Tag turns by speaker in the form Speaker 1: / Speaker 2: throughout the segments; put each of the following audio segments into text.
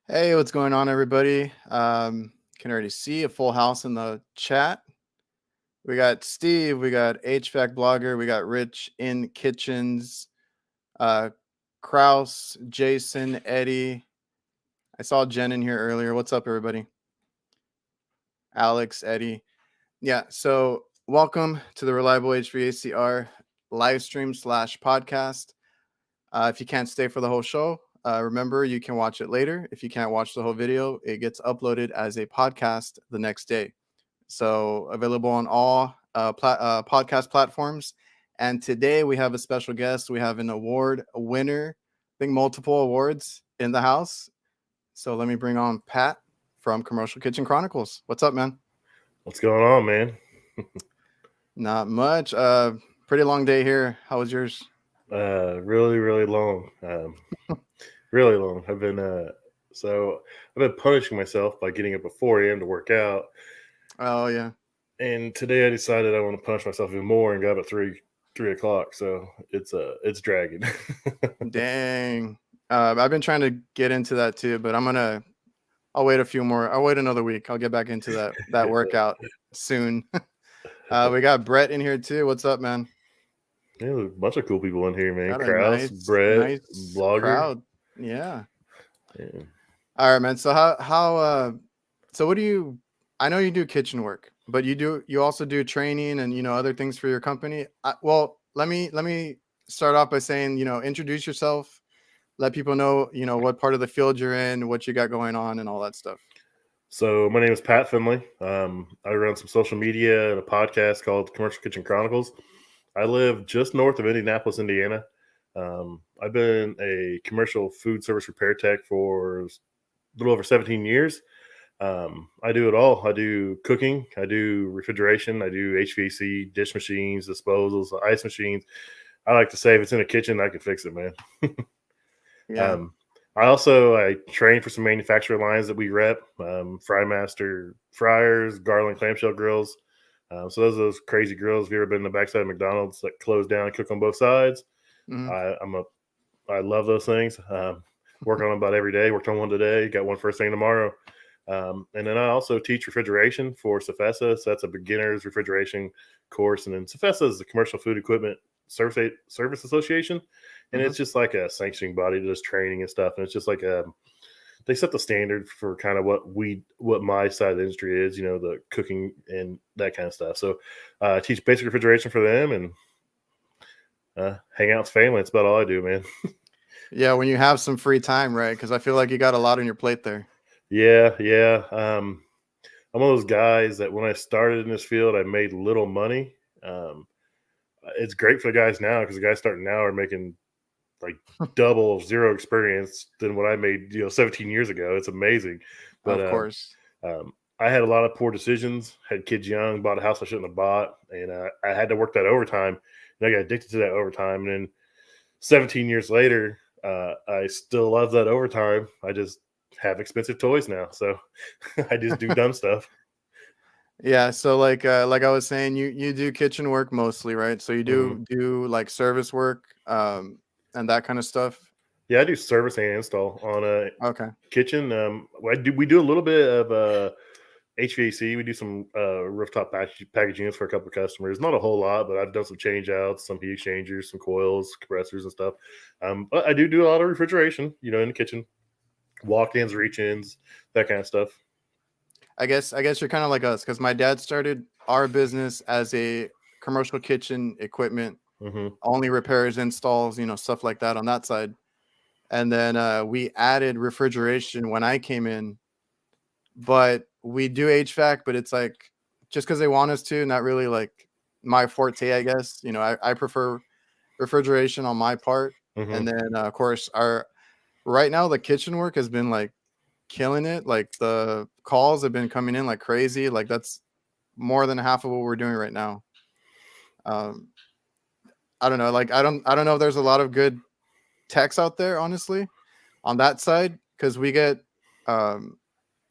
Speaker 1: Hey, what's going on, everybody? Can already see a full house in the chat. We got Steve, we got HVAC blogger, we got Rich in kitchens, uh, Kraus, Jason, Eddie. I saw Jen in here earlier. What's up, everybody? Alex, Eddie. Yeah, so welcome to the Reliable HVACR live stream slash podcast. If you can't stay for the whole show, remember you can watch it later. If you can't watch the whole video, it gets uploaded as a podcast the next day. So available on all podcast platforms. And today we have a special guest. We have an award winner, I think multiple awards in the house. So let me bring on Pat from Commercial Kitchen Chronicles. What's up, man?
Speaker 2: What's going on, man?
Speaker 1: Not much. Pretty long day here. How was yours?
Speaker 2: Really long. Really long. I've been punishing myself by getting up at 4 a.m. to work out,
Speaker 1: Oh yeah.
Speaker 2: and today I decided I want to punish myself even more and got up at three o'clock. So it's dragging.
Speaker 1: Dang. I've been trying to get into that too, but I'll wait a few more. I'll wait another week. I'll get back into that workout soon. We got Brett in here too. What's up, man?
Speaker 2: Yeah, there's a bunch of cool people in here, man.
Speaker 1: Got a
Speaker 2: Kraus,
Speaker 1: nice
Speaker 2: Brett,
Speaker 1: nice
Speaker 2: blogger.
Speaker 1: crowd. Yeah.
Speaker 2: Yeah.
Speaker 1: All right, man. So so what do you I know you do kitchen work, but you also do training and other things for your company. Well, let me start off by saying, introduce yourself, let people know, what part of the field you're in, what you got going on and all that stuff.
Speaker 2: So my name is Pat Finley. I run some social media and a podcast called Commercial Kitchen Chronicles. I live just north of Indianapolis, Indiana. I've been a commercial food service repair tech for a little over 17 years. I do it all. I do cooking, I do refrigeration, I do HVAC, dish machines, disposals, ice machines. I like to say if it's in a kitchen, I can fix it, man.
Speaker 1: Yeah.
Speaker 2: Um, I train for some manufacturer lines that we rep, Frymaster fryers, Garland clamshell grills. So those crazy grills. If you ever been in the backside of McDonald's that close down and cook on both sides,
Speaker 1: Mhm.
Speaker 2: I love those things. Work on them about every day. Worked on one today. Got one first thing tomorrow. And then I also teach refrigeration for Cefesa. So that's a beginner's refrigeration course. And then Cefesa is the Commercial Food Equipment Service Association. And
Speaker 1: Mhm.
Speaker 2: it's just like a sanctioning body that does training and stuff. And it's just like they set the standard for kind of what my side of the industry is, the cooking and that kind of stuff. So I teach basic refrigeration for them and hang out with family. That's about all I do, man.
Speaker 1: Yeah, when you have some free time, right? Cuz I feel like you got a lot on your plate there.
Speaker 2: Yeah. I'm one of those guys that when I started in this field, I made little money. Um, it's great for the guys now because the guys starting now are making like double zero experience than what I made, 17 years ago. It's amazing. But
Speaker 1: Of course.
Speaker 2: I had a lot of poor decisions, had kids young, bought a house I shouldn't have bought. And I had to work that overtime. And I got addicted to that overtime. And then 17 years later, I still love that overtime. I just have expensive toys now. So I just do dumb stuff.
Speaker 1: Yeah, so like I was saying, you do kitchen work mostly, right? So you
Speaker 2: Mhm.
Speaker 1: do like service work and that kind of stuff.
Speaker 2: Yeah, I do service and install on a
Speaker 1: Okay.
Speaker 2: kitchen. We do a little bit of HVAC. We do some rooftop package units for a couple of customers. Not a whole lot, but I've done some change outs, some heat exchangers, some coils, compressors, and stuff. But I do a lot of refrigeration, in the kitchen, walk-ins, reach-ins, that kind of stuff.
Speaker 1: I guess you're kind of like us because my dad started our business as a commercial kitchen equipment,
Speaker 2: Hmm.
Speaker 1: only repairs, installs, stuff like that on that side. And then we added refrigeration when I came in, but we do HVAC, but it's like just because they want us to, not really like my forte, I guess. I prefer refrigeration on my part.
Speaker 2: Hmm.
Speaker 1: And then of course our right now the kitchen work has been like killing it. Like the calls have been coming in like crazy. Like that's more than half of what we're doing right now. Um, I don't know. Like I don't know if there's a lot of good techs out there, honestly, on that side, because we get um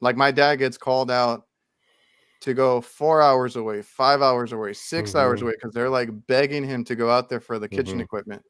Speaker 1: like my dad gets called out to go 4 hours away, 5 hours away, 6 hours
Speaker 2: Hmm.
Speaker 1: away, because they're like begging him to go out there for the kitchen
Speaker 2: Hmm.
Speaker 1: equipment.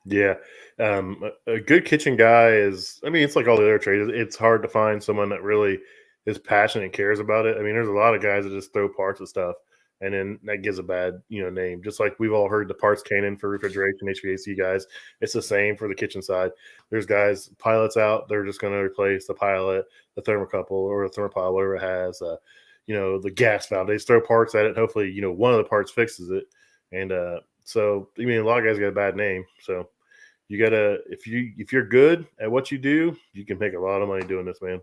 Speaker 2: Yeah. A good kitchen guy is, I mean, it's like all the other trades. It's hard to find someone that really is passionate and cares about it. I mean, there's a lot of guys that just throw parts of stuff and then that gives a bad, name. Just like we've all heard the parts cannon for refrigeration, HVAC guys. It's the same for the kitchen side. There's guys, pilots out, they're just going to replace the pilot, the thermocouple or the thermopile, whatever it has, the gas valve. They just throw parts at it. And hopefully, one of the parts fixes it. And so, I mean, a lot of guys got a bad name. So, you gotta if you're good at what you do, you can make a lot of money doing this, man.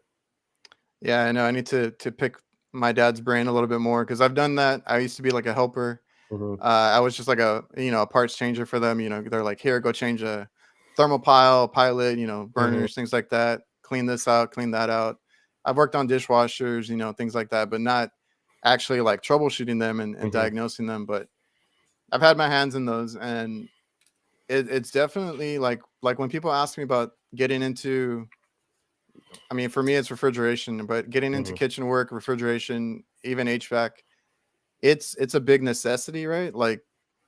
Speaker 1: Yeah, I know. I need to pick my dad's brain a little bit more because I've done that. I used to be like a helper.
Speaker 2: Hmm.
Speaker 1: I was just like a parts changer for them. They're like, here, go change a thermopile, pilot,
Speaker 2: Hmm.
Speaker 1: burners, things like that. Clean this out, clean that out. I've worked on dishwashers, things like that, but not actually like troubleshooting them and
Speaker 2: Hmm.
Speaker 1: diagnosing them. But I've had my hands in those, and it's definitely like when people ask me about getting into. I mean, for me, it's refrigeration, but getting into
Speaker 2: Hmm.
Speaker 1: kitchen work, refrigeration, even HVAC, it's a big necessity, right? Like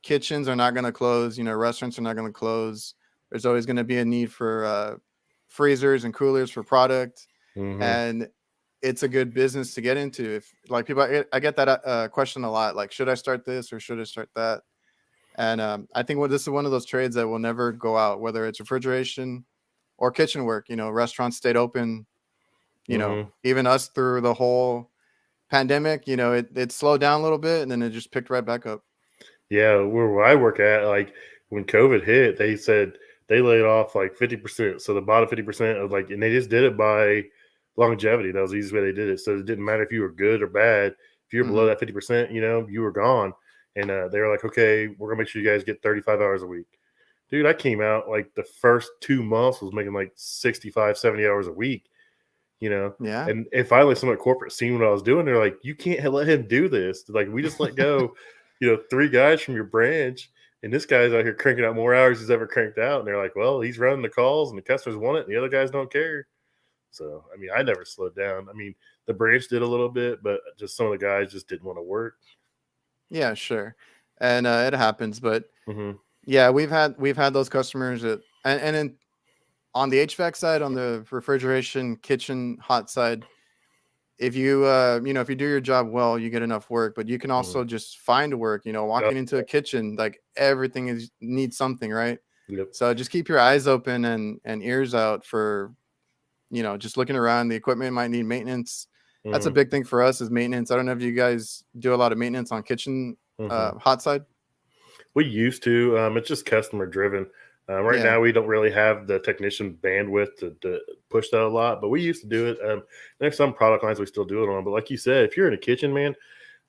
Speaker 1: kitchens are not going to close, restaurants are not going to close. There's always going to be a need for freezers and coolers for product,
Speaker 2: Hmm.
Speaker 1: and it's a good business to get into. If like people, I get that question a lot, like should I start this or should I start that? And I think this is one of those trades that will never go out, whether it's refrigeration or kitchen work. Restaurants stayed open.
Speaker 2: Hmm.
Speaker 1: Even us through the whole pandemic, it slowed down a little bit and then it just picked right back up.
Speaker 2: Yeah, where I work at, like when COVID hit, they said they laid off like 50%. So the bottom 50% of and they just did it by longevity. That was the easiest way they did it. So it didn't matter if you were good or bad. If you were below
Speaker 1: Hmm.
Speaker 2: that 50%, you were gone. And they were like, okay, we're gonna make sure you guys get 35 hours a week. Dude, I came out like the first 2 months was making like 65, 70 hours a week, you know.
Speaker 1: Yeah.
Speaker 2: And if finally some at corporate seen what I was doing, they're like, "You can't let him do this." Like, we just let go, three guys from your branch, and this guy's out here cranking out more hours he's ever cranked out. And they're like, "Well, he's running the calls, and the customers want it, and the other guys don't care." So, I mean, I never slowed down. I mean, the branch did a little bit, but just some of the guys just didn't want to work.
Speaker 1: Yeah, sure. And it happens, but
Speaker 2: Hmm.
Speaker 1: yeah, we've had those customers that and then on the HVAC side, on the refrigeration, kitchen, hot side, if you if you do your job well, you get enough work, but you can
Speaker 2: Hmm.
Speaker 1: also just find work,
Speaker 2: Oh,
Speaker 1: walking into a kitchen, like everything is needs something, right?
Speaker 2: yep.
Speaker 1: So just keep your eyes open and ears out for, just looking around. The equipment might need maintenance. That's a
Speaker 2: Hmm.
Speaker 1: big thing for us is maintenance. I don't know if you guys do a lot of maintenance on kitchen
Speaker 2: Hmm.
Speaker 1: hot side.
Speaker 2: We used to. It's just customer driven. Right
Speaker 1: Yeah.
Speaker 2: now, we don't really have the technician bandwidth to push that a lot, but we used to do it. There's some product lines we still do it on. But like you said, if you're in a kitchen, man,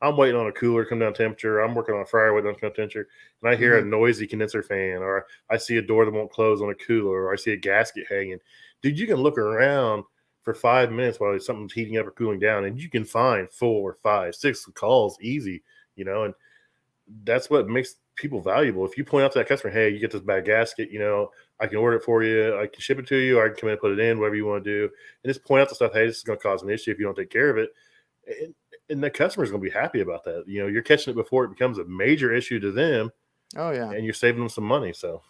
Speaker 2: I'm waiting on a cooler to come down temperature. I'm working on a fryer waiting on to come down temperature, and I hear a
Speaker 1: Hmm.
Speaker 2: noisy condenser fan, or I see a door that won't close on a cooler, or I see a gasket hanging. Dude, you can look around for 5 minutes while something's heating up or cooling down, and you can find 4, 5, 6 calls easy. And that's what makes people valuable. If you point out to that customer, hey, you get this bad gasket, I can order it for you, I can ship it to you, or I can come in and put it in, whatever you want to do, and just point out the stuff. Hey, this is going to cause an issue if you don't take care of it, and, and the customer is going to be happy about that. You're catching it before it becomes a major issue to them,
Speaker 1: Oh yeah.
Speaker 2: and you're saving them some money. So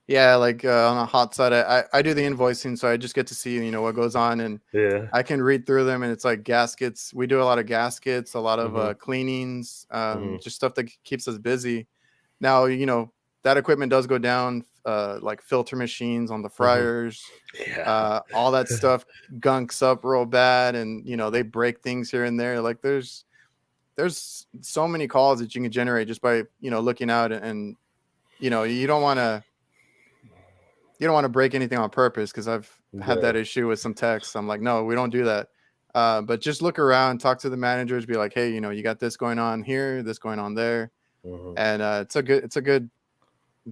Speaker 1: Yeah, like on a hot side, I do the invoicing, so I just get to see what goes on, and
Speaker 2: yeah.
Speaker 1: I can read through them, and it's like gaskets. We do a lot of gaskets, a lot of
Speaker 2: Hmm.
Speaker 1: cleanings,
Speaker 2: Hmm.
Speaker 1: just stuff that keeps us busy. Now, that equipment does go down, like filter machines on the
Speaker 2: Hmm.
Speaker 1: fryers,
Speaker 2: Yeah.
Speaker 1: all that stuff gunks up real bad, and they break things here and there. Like there's so many calls that you can generate just by looking out, and you don't want to break anything on purpose because I've had that
Speaker 2: No.
Speaker 1: issue with some texts. I'm like, no, we don't do that. But just look around, talk to the managers, be like, hey, you got this going on here, this going on there,
Speaker 2: Hmm.
Speaker 1: and it's a good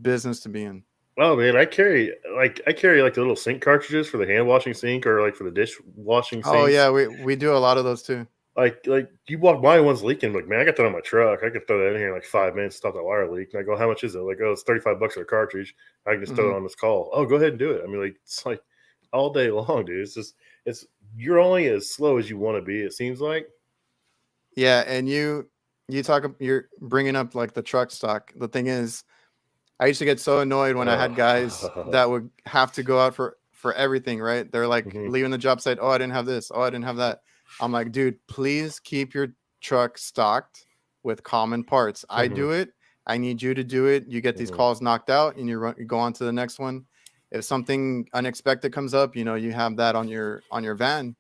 Speaker 1: business to be in.
Speaker 2: Oh man, I carry like the little sink cartridges for the hand washing sink or like for the dish washing
Speaker 1: Oh
Speaker 2: sinks.
Speaker 1: yeah, we do a lot of those too.
Speaker 2: Like you walk by, one's leaking. Like, man, I got that on my truck. I could throw that in here in like 5 minutes, stop that wire leak. And I go, how much is it? Like, oh, it's $35 for a cartridge. I can just throw
Speaker 1: Hmm.
Speaker 2: it on this call. Oh, go ahead and do it. I mean, like, it's like all day long, dude. It's you're only as slow as you want to be. It seems like.
Speaker 1: Yeah, and you're bringing up like the truck stock. The thing is, I used to get so annoyed when I had guys that would have to go out for everything, right? They're like
Speaker 2: Mhm,
Speaker 1: leaving the job site. Oh, I didn't have this. Oh, I didn't have that. I'm like, dude, please keep your truck stocked with common parts. I
Speaker 2: mhm,
Speaker 1: do it. I need you to do it. You get these
Speaker 2: mhm,
Speaker 1: calls knocked out, and you go on to the next one. If something unexpected comes up, you have that on your van.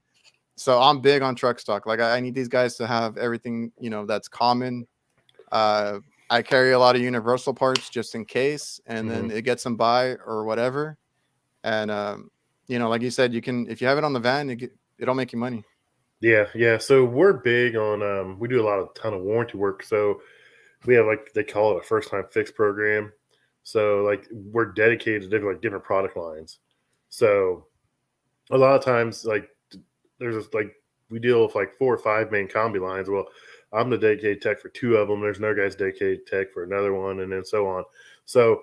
Speaker 1: So I'm big on truck stock. Like I need these guys to have everything, that's common. uh, I carry a lot of universal parts just in case, and
Speaker 2: mhm.
Speaker 1: then it gets them by or whatever. And like you said, you can if you have it on the van, it'll make you money.
Speaker 2: Yeah, yeah. So we're big on we do a ton of warranty work. So we have like they call it a first time fix program. So like we're dedicated to different product lines. So a lot of times there's this, like we deal with like 4 or 5 main combi lines. Well, I'm the dedicated tech for 2 of them. There's no guy's dedicated tech for another one, and then so on. So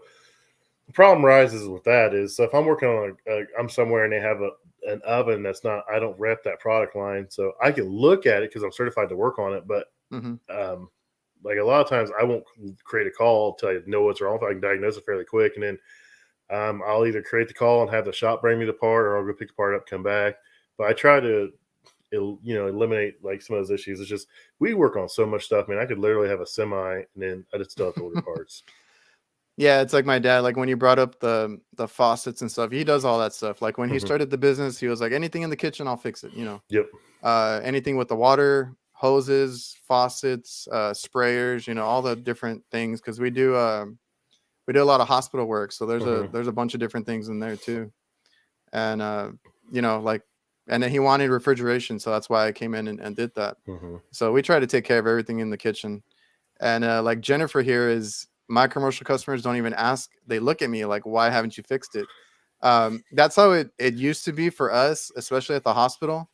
Speaker 2: the problem rises with that is so if I'm working on I'm somewhere and they have an oven that's not I don't rep that product line, so I can look at it because I'm certified to work on it, but
Speaker 1: Hmm.
Speaker 2: um, like a lot of times I won't create a call until I know what's wrong. If I can diagnose it fairly quick, and then I'll either create the call and have the shop bring me the part, or I'll go pick the part up, come back. But I try to eliminate like some of those issues. It's just we work on so much stuff, man. I could literally have a semi, and then I just still have to order parts.
Speaker 1: Yeah, it's like my dad. Like when you brought up the faucets and stuff, he does all that stuff. Like when he
Speaker 2: Hmm.
Speaker 1: started the business, he was like, anything in the kitchen, I'll fix it.
Speaker 2: Yep.
Speaker 1: Anything with the water, hoses, faucets, sprayers, all the different things. Because we do a lot of hospital work, so there's a
Speaker 2: Hmm.
Speaker 1: there's a bunch of different things in there too. And like, and then he wanted refrigeration, so that's why I came in and did that.
Speaker 2: Hmm.
Speaker 1: So we try to take care of everything in the kitchen. And like Jennifer here is my commercial customers don't even ask. They look at me like, why haven't you fixed it? That's how it used to be for us, especially at the hospital.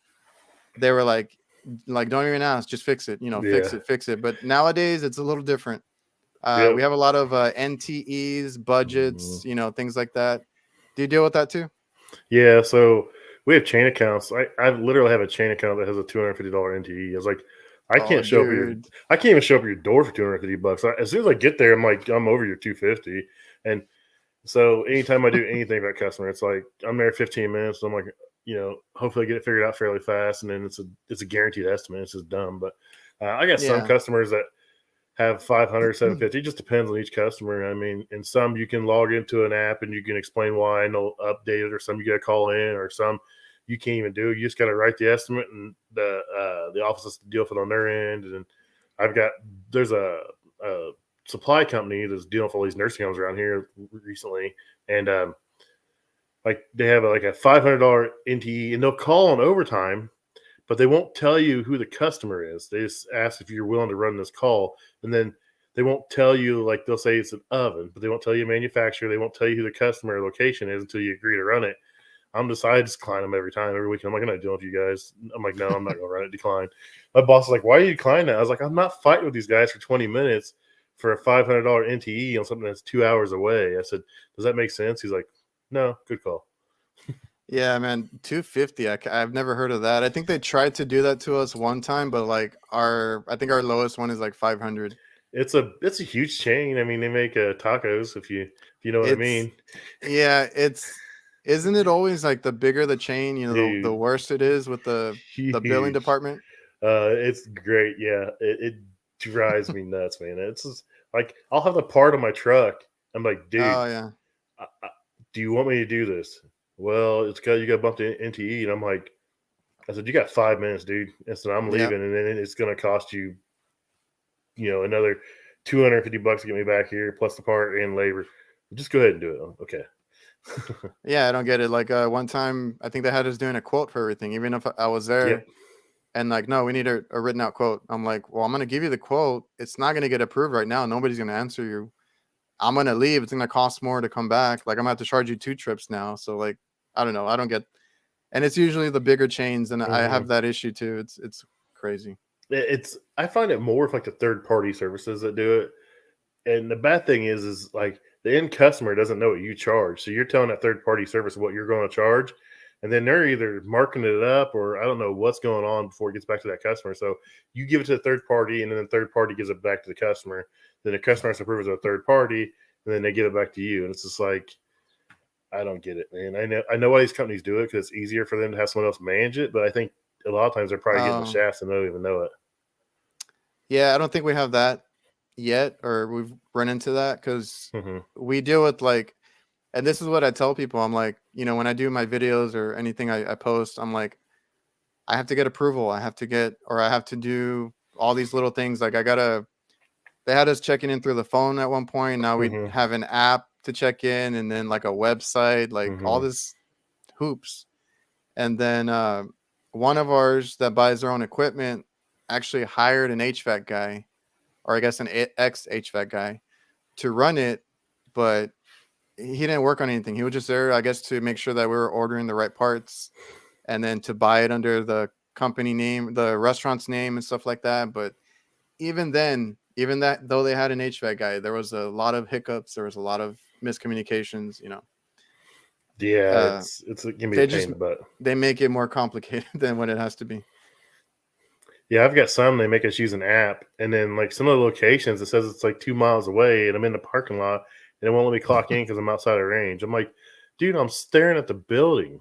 Speaker 1: They were like, don't even ask, just fix it,
Speaker 2: Yeah.
Speaker 1: fix it. But nowadays it's a little different.
Speaker 2: Yep.
Speaker 1: We have a lot of NTEs,
Speaker 2: Mhm.
Speaker 1: budgets, things like that. Do you deal with that too?
Speaker 2: Yeah, so we have chain accounts. I literally have a chain account that has a $250 NTE. I was like, I
Speaker 1: Oh,
Speaker 2: can't show up at your,
Speaker 1: dude.
Speaker 2: I can't even show up at your door for $250. As soon as I get there, I'm like, I'm over your 250. And so anytime I do anything about customer, it's like I'm there 15 minutes. So I'm like, hopefully I get it figured out fairly fast, and then it's a guaranteed estimate. It's just dumb, but I got some
Speaker 1: Yeah.
Speaker 2: customers that have 500, 750. It just depends on each customer. I mean, in some you can log into an app and you can explain why and they'll update it, or some you got to call in, or some you can't even do. You just got to write the estimate, and the office has to deal with it on their end. And I've got there's a supply company that's dealing with all these nursing homes around here recently, and like they have like a $500 NTE, and they'll call on overtime, but they won't tell you who the customer is. They just ask if you're willing to run this call, and then they won't tell you, like they'll say it's an oven, but they won't tell you manufacturer. They won't tell you who the customer location is until you agree to run it. I just decline them every time, every week. I'm like, I'm not dealing with you guys. I'm like, no, I'm not going to run it. Decline. My boss is like, why are you declining that? I was like, I'm not fighting with these guys for 20 minutes for a $500 NTE on something that's 2 hours away. I said, does that make sense? He's like, no, good call.
Speaker 1: Yeah, man, 250. I've never heard of that. I think they tried to do that to us one time, but like I think our lowest one is like 500.
Speaker 2: It's a huge chain. I mean, they make tacos if you know what I
Speaker 1: It's
Speaker 2: mean,
Speaker 1: Yeah, isn't it always like the bigger the chain, the
Speaker 2: dude.
Speaker 1: worse it is with the billing
Speaker 2: Huge.
Speaker 1: department?
Speaker 2: It's great. Yeah, it drives me nuts, man. It's just like I'll have the part on my truck. I'm like, dude,
Speaker 1: Oh yeah.
Speaker 2: I, do you want me to do this? Well, it's got you got bumped into E, and I'm like, I said, you got 5 minutes, dude. And so I'm
Speaker 1: Yeah.
Speaker 2: leaving, and then it's gonna cost you, another $250 to get me back here, plus the part and labor. Just go ahead and do it. Okay.
Speaker 1: Yeah, I don't get it. Like one time I think they had us doing a quote for everything, even if I was
Speaker 2: Yep.
Speaker 1: there. And like, no, we need a written out quote. I'm like, well, I'm gonna give you the quote. It's not gonna get approved right now. Nobody's gonna answer you. I'm gonna leave. It's gonna cost more to come back. Like I'm gonna have to charge you 2 trips now. So like, I don't know. I don't get. And it's usually the bigger chains, and I
Speaker 2: Hmm.
Speaker 1: have that issue too. It's crazy.
Speaker 2: It's I find it more with like the third party services that do it. And the bad thing is like the end customer doesn't know what you charge. So you're telling that third party service what you're going to charge. And then they're either marking it up, or I don't know what's going on before it gets back to that customer. So you give it to the third party, and then the third party gives it back to the customer. Then the customer has to prove it to a third party. and then they give it back to you, and it's just like, I don't get it, man. I know why these companies do it, because it's easier for them to have someone else manage it, but I think a lot of times they're probably getting the
Speaker 1: Um,
Speaker 2: shafts and don't even know it.
Speaker 1: yeah, I don't think we have that yet, or we've run into that because
Speaker 2: Hmm.
Speaker 1: we deal with like, and this is what I tell people. I'm like, when I do my videos or anything I post, I'm like, I have to get approval. I have to get, or I have to do all these little things. Like they had us checking in through the phone at one point. Now we
Speaker 2: Hmm.
Speaker 1: have an app to check in, and then like a website, like all
Speaker 2: Hmm.
Speaker 1: this hoops. And then one of ours that buys their own equipment actually hired an HVAC guy, or I guess an ex HVAC guy, to run it, but he didn't work on anything. He was just there, I guess, to make sure that we were ordering the right parts, and then to buy it under the company name, the restaurant's name, and stuff like that. But even then, even that, though they had an HVAC guy, there was a lot of hiccups. There was a lot of miscommunications.
Speaker 2: Yeah,
Speaker 1: Uh,
Speaker 2: it can be a
Speaker 1: they
Speaker 2: pain
Speaker 1: just
Speaker 2: in the butt.
Speaker 1: they make it more complicated than what it has to be.
Speaker 2: Yeah, I've got some. They make us use an app, and then like some of the locations, it says it's like 2 miles away, and I'm in the parking lot, and it won't let me clock in because I'm outside of range. I'm like, dude, I'm staring at the building.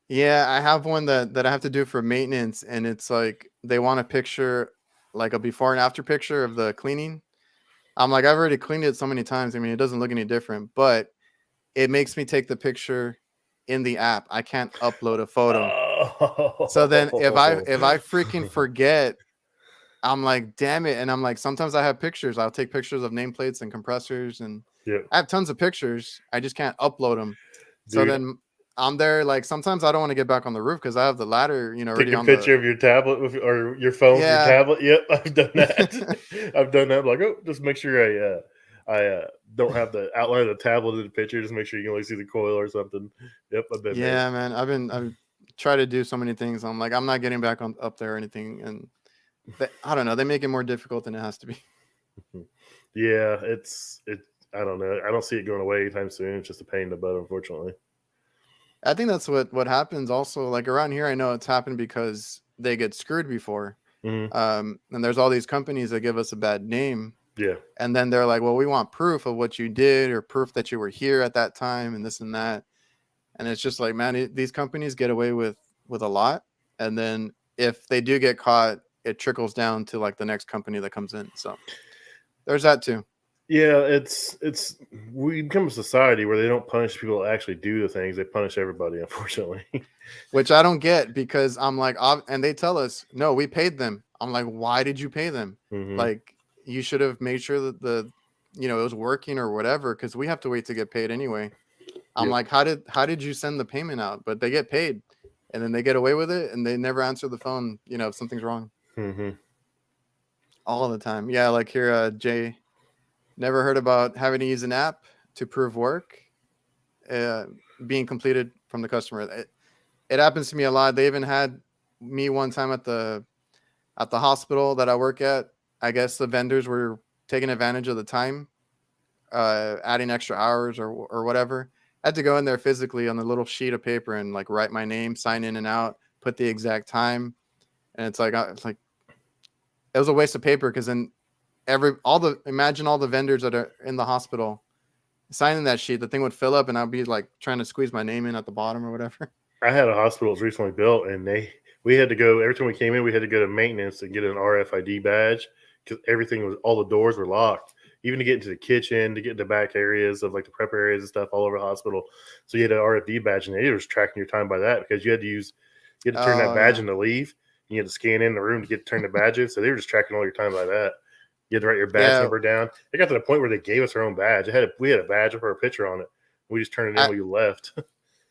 Speaker 1: Yeah, I have one that I have to do for maintenance, and it's like they want a picture, like a before and after picture of the cleaning. I'm like, I've already cleaned it so many times. I mean, it doesn't look any different, but it makes me take the picture in the app. I can't upload a photo. So then if I freaking forget, I'm like, damn it. And I'm like, sometimes I have pictures. I'll take pictures of nameplates and compressors, and
Speaker 2: Yeah,
Speaker 1: I have tons of pictures. I just can't upload them. So
Speaker 2: dude,
Speaker 1: then I'm there. Like sometimes I don't want to get back on the roof because I have the ladder,
Speaker 2: take
Speaker 1: already
Speaker 2: a
Speaker 1: on the.
Speaker 2: picture of your tablet or your phone with your
Speaker 1: Yeah.
Speaker 2: tablet. Yep, I've done that. I've done that. I'm like, oh, just make sure I don't have the outline of the tablet in the picture. Just make sure you can only see the coil or something. Yep, I've been there.
Speaker 1: Yeah, man. I've tried to do so many things. I'm like, I'm not getting back on up there or anything. And I don't know. They make it more difficult than it has to be.
Speaker 2: Yeah, it. I don't know. I don't see it going away anytime soon. It's just a pain in the butt, unfortunately.
Speaker 1: I think that's what happens also. Like around here, I know it's happened because they get screwed before.
Speaker 2: Hmm.
Speaker 1: And there's all these companies that give us a bad name.
Speaker 2: Yeah.
Speaker 1: And then they're like, well, we want proof of what you did or proof that you were here at that time and this and that. And it's just like, man, these companies get away with a lot. And then if they do get caught, it trickles down to like the next company that comes in. So there's that too,
Speaker 2: Yeah, it's we become a society where they don't punish people that actually do the things. They punish everybody, unfortunately.
Speaker 1: which I don't get because I'm like, and they tell us, no, we paid them. I'm like, why did you pay them?
Speaker 2: Hmm.
Speaker 1: Like, you should have made sure that it was working or whatever, because we have to wait to get paid anyway. I'm
Speaker 2: Yep.
Speaker 1: like, how did you send the payment out? But they get paid, and then they get away with it, and they never answer the phone. If something's wrong,
Speaker 2: Hmm.
Speaker 1: all the time. Yeah, like here, Jay, never heard about having to use an app to prove work uh, being completed from the customer. It happens to me a lot. They even had me one time at the hospital that I work at. I guess the vendors were taking advantage of the time, adding extra hours or whatever. I had to go in there physically on a little sheet of paper and like write my name, sign in and out, put the exact time, and it's like it was a waste of paper because then imagine all the vendors that are in the hospital signing that sheet, the thing would fill up and I'd be like trying to squeeze my name in at the bottom or whatever.
Speaker 2: I had a hospital that was recently built, and we had to go every time we came in. We had to go to maintenance and get an RFID badge because all the doors were locked, even to get into the kitchen, to get into back areas of like the prep areas and stuff all over the hospital. So you had an RFID badge, and they was tracking your time by that because you had to turn that
Speaker 1: Oh
Speaker 2: badge
Speaker 1: yeah.
Speaker 2: in to leave. And you had to scan in the room to get to turn the badge in. So they were just tracking all your time by that. You had to write your badge
Speaker 1: Yeah.
Speaker 2: number down. It got to the point where they gave us our own badge. We had a badge with our picture on it. We just turned it in
Speaker 1: I,
Speaker 2: when you left.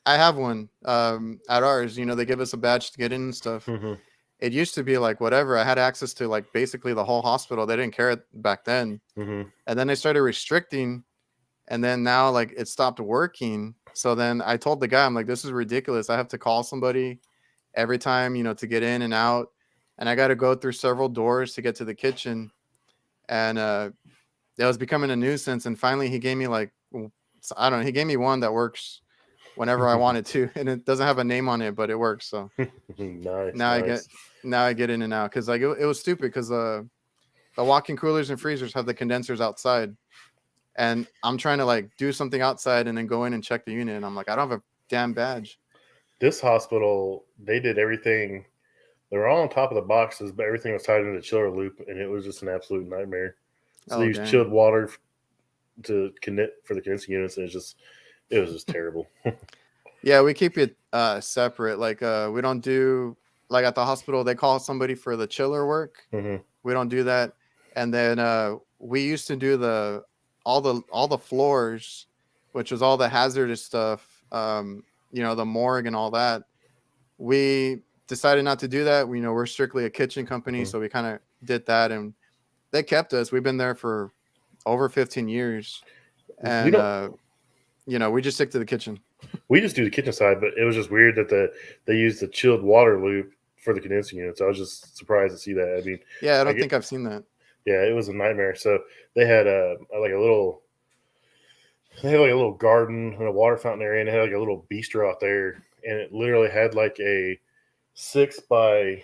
Speaker 1: I have one at ours. They give us a badge to get in and stuff.
Speaker 2: Hmm.
Speaker 1: It used to be like whatever. I had access to like basically the whole hospital. They didn't care back then.
Speaker 2: Hmm.
Speaker 1: And then they started restricting, and then now like it stopped working. So then I told the guy, I'm like, this is ridiculous. I have to call somebody every time, to get in and out. And I got to go through several doors to get to the kitchen. And it was becoming a nuisance. And finally he gave me like, I don't know, he gave me one that works whenever I wanted to, and it doesn't have a name on it, but it works. So
Speaker 2: Nice,
Speaker 1: now I get
Speaker 2: nice.
Speaker 1: now I get in and out because like it was stupid because the walk-in coolers and freezers have the condensers outside, and I'm trying to like do something outside and then go in and check the unit, and I'm like, I don't have a damn badge.
Speaker 2: This hospital, they did everything. They were all on top of the boxes, but everything was tied into the chiller loop, and it was just an absolute nightmare. So they
Speaker 1: Oh
Speaker 2: used
Speaker 1: dang.
Speaker 2: chilled water to for the condensing units, and it was just terrible.
Speaker 1: Yeah, we keep it separate. Like we don't do like at the hospital they call somebody for the chiller work.
Speaker 2: Hmm.
Speaker 1: We don't do that. And then we used to do all the floors, which was all the hazardous stuff. The morgue and all that. We decided not to do that. We're strictly a kitchen company,
Speaker 2: Hmm.
Speaker 1: so we kind of did that, and they kept us. We've been there for over 15 years,
Speaker 2: We
Speaker 1: and
Speaker 2: don't.
Speaker 1: we just stick to the kitchen.
Speaker 2: We just do the kitchen side, but it was just weird that they used the chilled water loop for the condensing units. I was just surprised to see that. I mean,
Speaker 1: Yeah, I
Speaker 2: I
Speaker 1: don't
Speaker 2: get
Speaker 1: think I've seen that.
Speaker 2: yeah, it was a nightmare. So they had like a little they had like a little garden and a water fountain area, and they had like a little bistro out there, and it literally had like a 6 by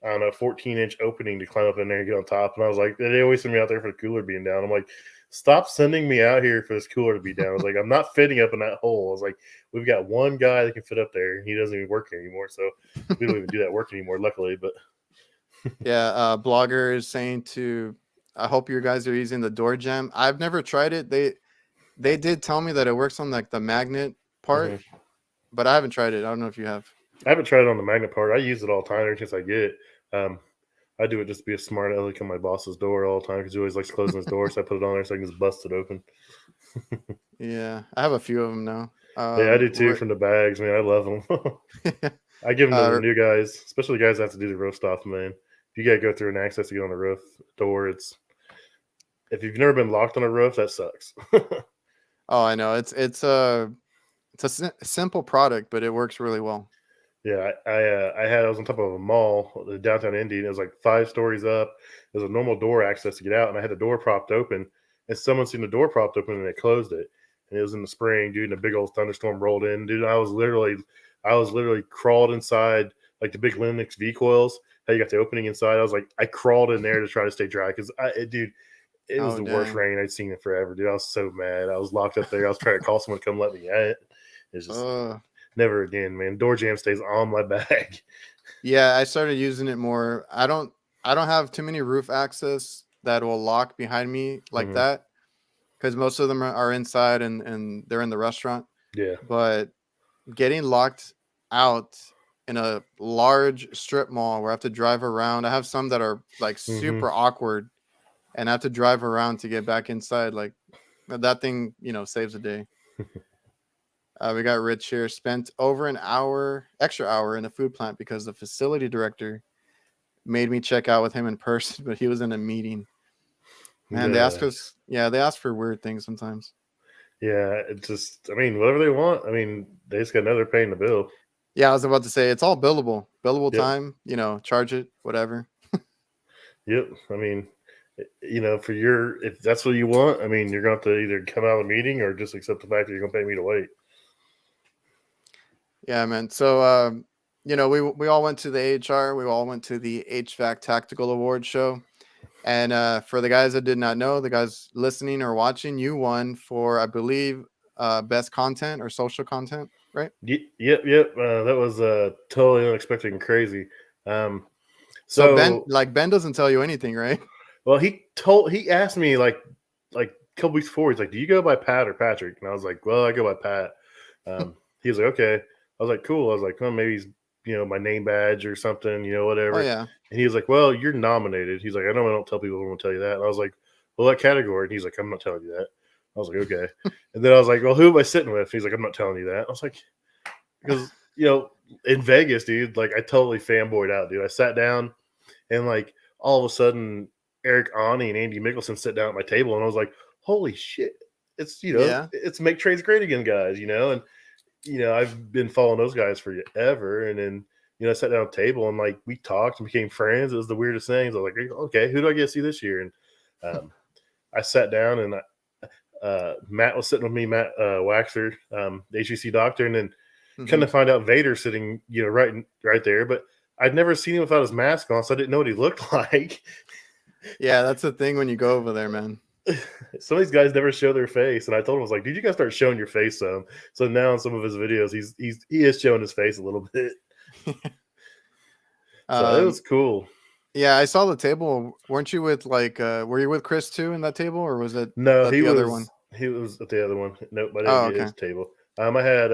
Speaker 2: I don't know 14-inch opening to climb up in there and get on top. And I was like, they always send me out there for the cooler being down. I'm like, stop sending me out here for this cooler to be down. I was like, I'm not fitting up in that hole. I was like, we've got one guy that can fit up there, and he doesn't even work anymore, so we don't even do that work anymore, luckily. But
Speaker 1: Yeah, blogger is saying to. I hope you guys are using the door jam. I've never tried it. They did tell me that it works on like the magnet part,
Speaker 2: mhm.
Speaker 1: but I haven't tried it. I don't know if you have.
Speaker 2: I haven't tried it on the magnet part. I use it all the time ever since I get it. Um, I do it just to be a smart aleck on my boss's door all the time because he always likes closing his door. So I put it on there so I can just bust it open.
Speaker 1: Yeah, I have a few of them now.
Speaker 2: Yeah, I do too
Speaker 1: Ri-
Speaker 2: from the bags. Man, I love them. I give them to the
Speaker 1: uh,
Speaker 2: new guys, especially the guys that have to do the roof stuff. Man, if you got to go through an access to get on the roof door, if you've never been locked on a roof, that sucks.
Speaker 1: oh, I know. It's a simple product, but it works really well.
Speaker 2: Yeah, I was on top of a mall, the downtown Indy, and it was like 5 stories up. There's a normal door access to get out, and I had the door propped open, and someone seen the door propped open and they closed it. And it was in the spring, dude, and a big old thunderstorm rolled in, dude. I was literally crawled inside like the big Linux V coils. How you got the opening inside? I was like, I crawled in there to try to stay dry because dude, it was
Speaker 1: Oh
Speaker 2: the worst
Speaker 1: dang.
Speaker 2: rain I'd seen in forever, dude. I was so mad. I was locked up there. I was trying to call someone to come let me out. It's just
Speaker 1: Uh
Speaker 2: never again, man. Door jam stays on my bag.
Speaker 1: yeah, I started using it more. I don't have too many roof access that will lock behind me like
Speaker 2: Hmm.
Speaker 1: that because most of them are inside and they're in the restaurant.
Speaker 2: Yeah.
Speaker 1: But getting locked out in a large strip mall where I have to drive around. I have some that are like
Speaker 2: Hmm.
Speaker 1: super awkward and I have to drive around to get back inside. Like that thing, saves a day. We got Rich here. Spent over an extra hour in the food plant because the facility director made me check out with him in person, but he was in a meeting. Man, they ask
Speaker 2: The
Speaker 1: us, yeah, they ask for weird things sometimes.
Speaker 2: yeah, it's just I mean, whatever they want. I mean, they just got another paying the bill.
Speaker 1: Yeah, I was about to say it's all billable
Speaker 2: Yep.
Speaker 1: time, charge it, whatever.
Speaker 2: Yep. I mean, for if that's what you want, I mean, you're going to have to either come out of the meeting or just accept the fact that you're going to pay me to wait.
Speaker 1: Yeah, man. So, we all went to the HR. We all went to the HVAC Tactical Award show. And for the guys that did not know, the guys listening or watching, you won for, I believe, best content or social content, right?
Speaker 2: Yep. That was totally unexpected and crazy. Um,
Speaker 1: So Ben,
Speaker 2: so,
Speaker 1: like Ben, doesn't tell you anything, right?
Speaker 2: well, he asked me like a couple weeks before. He's like, "Do you go by Pat or Patrick?" And I was like, "Well, I go by Pat." He was like, "Okay." I was like, "Cool." I was like, "Well, maybe he's my name badge or something,
Speaker 1: Oh
Speaker 2: whatever."
Speaker 1: yeah.
Speaker 2: And he was like, "Well, you're nominated." He's like, "I know I don't tell people I'm gonna tell you that." And I was like, "Well, what category?" And he's like, "I'm not telling you that." I was like, "Okay." And then I was like, "Well, who am I sitting with?" He's like, "I'm not telling you that." I was like, because in Vegas, dude, like I totally fanboyed out, dude. I sat down and like all of a sudden Eric Ani and Andy Mickelson sit down at my table and I was like, holy shit. It's
Speaker 1: Yeah.
Speaker 2: it's make trades great again, guys, and I've been following those guys forever. And then, I sat down at the table and like we talked and became friends. It was the weirdest things. I was like, okay, who do I get to see this year? And I sat down and Matt was sitting with me, Matt Waxer, the HVC doctor, and then come
Speaker 1: Hmm.
Speaker 2: to find out Vader sitting, right there. But I'd never seen him without his mask on, so I didn't know what he looked like.
Speaker 1: Yeah, that's the thing when you go over there, man.
Speaker 2: some of these guys never show their face, and I told him, I was like, dude, you gotta start showing your face some. So now in some of his videos, he is showing his face a little bit. So it
Speaker 1: um,
Speaker 2: was cool.
Speaker 1: yeah, I saw the table. Weren't you with like? Were you with Chris too in that table, or was it
Speaker 2: No,
Speaker 1: at the other one?
Speaker 2: he was at the other one. Nope, I didn't
Speaker 1: Oh,
Speaker 2: get
Speaker 1: okay.
Speaker 2: his table. I had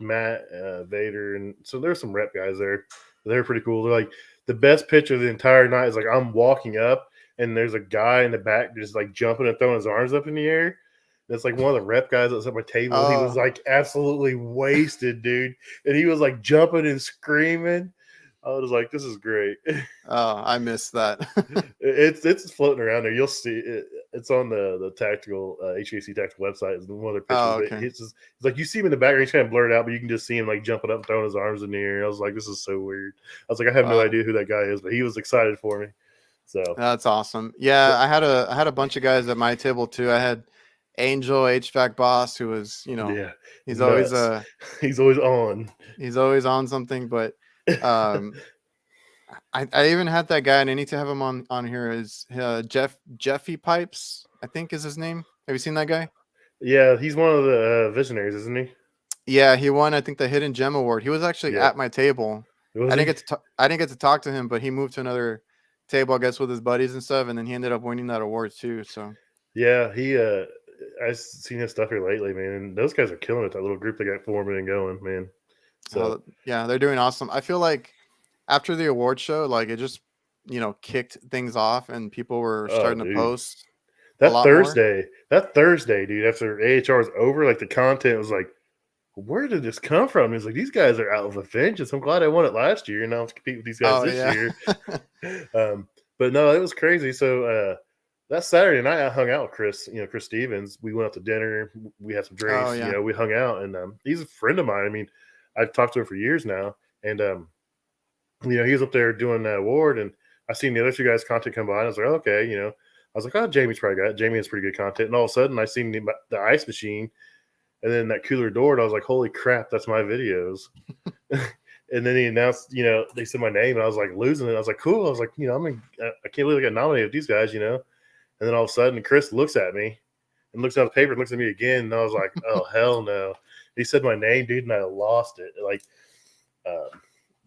Speaker 2: Matt, Vader, and so there's some rep guys there. They're pretty cool. They're like the best picture of the entire night is like I'm walking up and there's a guy in the back just like jumping and throwing his arms up in the air. That's like one of the rep guys that was at my table. He was
Speaker 1: Oh,
Speaker 2: like absolutely wasted, dude, and he was like jumping and screaming. I was like, this is great.
Speaker 1: oh, I missed that.
Speaker 2: It's floating around there. You'll see it. It's on the tactical HVAC tactical website. It's one of their pictures,
Speaker 1: Oh,
Speaker 2: but
Speaker 1: okay.
Speaker 2: it's like you see him in the background. He's kind of blurred out, but you can just see him like jumping up and throwing his arms in the air. I was like, this is so weird. I was like, I have no
Speaker 1: Uh,
Speaker 2: idea who that guy is, but he was excited for me. So
Speaker 1: that's awesome. Yeah,
Speaker 2: but,
Speaker 1: I had a bunch of guys at my table too. I had Angel HVAC boss, who was,
Speaker 2: yeah,
Speaker 1: he's always
Speaker 2: nuts. He's always on.
Speaker 1: he's always on something. But um, I even had that guy, and I need to have him on here. Is Jeffy Pipes? I think is his name. Have you seen that guy?
Speaker 2: Yeah, he's one of the visionaries, isn't he?
Speaker 1: Yeah, he won, I think, the Hidden Gem Award. He was actually
Speaker 2: Yeah,
Speaker 1: at my table.
Speaker 2: was he?
Speaker 1: I didn't get to talk to him, but he moved to another table, I guess, with his buddies and stuff, and then he ended up winning that award too. So,
Speaker 2: Yeah, he. I've seen his stuff here lately, man. And those guys are killing it. That little group they got forming and going, man. So,
Speaker 1: yeah, they're doing awesome. I feel like after the award show, like it just kicked things off, and people were
Speaker 2: oh,
Speaker 1: starting to
Speaker 2: dude,
Speaker 1: post a lot more.
Speaker 2: That Thursday, dude, after AHR was over, like the content was like, where did this come from? It's like these guys are out of a vengeance. I'm glad I won it last year, and now I have to compete with these guys
Speaker 1: Oh
Speaker 2: this
Speaker 1: yeah.
Speaker 2: year. But no, it was crazy. So that Saturday night, I hung out with Chris. Chris Stevens. We went out to dinner. We had some
Speaker 1: Oh
Speaker 2: drinks.
Speaker 1: yeah.
Speaker 2: We hung out, and he's a friend of mine. I mean, I've talked to him for years now, and he was up there doing that award, and I seen the other two guys' content come by, and I was like, okay, I was like, oh, Jamie's probably got it. Jamie has pretty good content, and all of a sudden, I seen the ice machine, and then that cooler door, and I was like, holy crap, that's my videos. And then he announced, they said my name, and I was like losing it. I was like, cool. I was like, I can't believe I got nominated with these guys, And then all of a sudden, Chris looks at me and looks at the paper and looks at me again, and I was like, oh hell no. He said my name, dude, and I lost it. Like,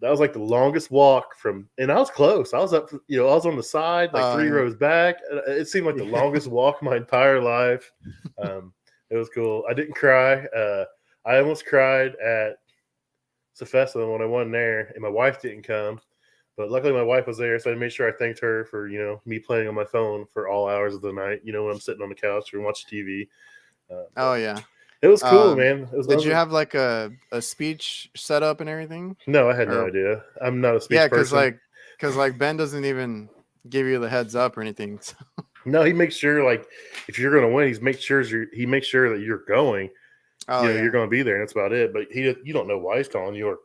Speaker 2: that was like the longest walk and I was close. I was up, I was on the side, like
Speaker 1: Oh
Speaker 2: three
Speaker 1: yeah.
Speaker 2: rows back. It seemed like the
Speaker 1: Yeah.
Speaker 2: longest walk of my entire life. It was cool. I didn't cry. I almost cried at Sefesa when I won there, and my wife didn't come. But luckily, my wife was there, so I made sure I thanked her for me playing on my phone for all hours of the night. When I'm sitting on the couch or watching TV. But
Speaker 1: Oh yeah.
Speaker 2: it was cool,
Speaker 1: Um,
Speaker 2: man.
Speaker 1: did you have like a speech set up and everything?
Speaker 2: No, I had no
Speaker 1: Or
Speaker 2: idea. I'm not a
Speaker 1: yeah,
Speaker 2: speech person.
Speaker 1: cause like Ben doesn't even give you the heads up or anything. So.
Speaker 2: No, he makes sure like if you're going to win, he makes sure that you're going.
Speaker 1: Oh
Speaker 2: You're
Speaker 1: yeah.
Speaker 2: going to be there, and that's about it. But you don't know why he's calling you, or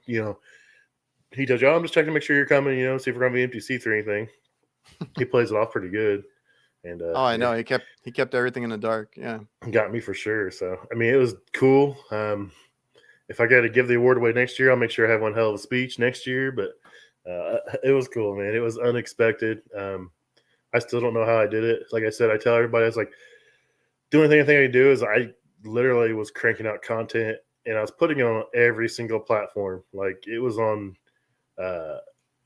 Speaker 2: he tells you, oh, I'm just checking to make sure you're coming. See if we're going to be empty seats or anything. He plays it off pretty good, and
Speaker 1: Oh, I
Speaker 2: yeah,
Speaker 1: know. He kept everything in the dark. Yeah.
Speaker 2: got me for sure. So I mean, it was cool. If I got to give the award away next year, I'll make sure I have one hell of a speech next year. But it was cool, man. It was unexpected. I still don't know how I did it. Like I said, I tell everybody, I was like, the only thing I think I can do is I literally was cranking out content, and I was putting it on every single platform. Like uh, it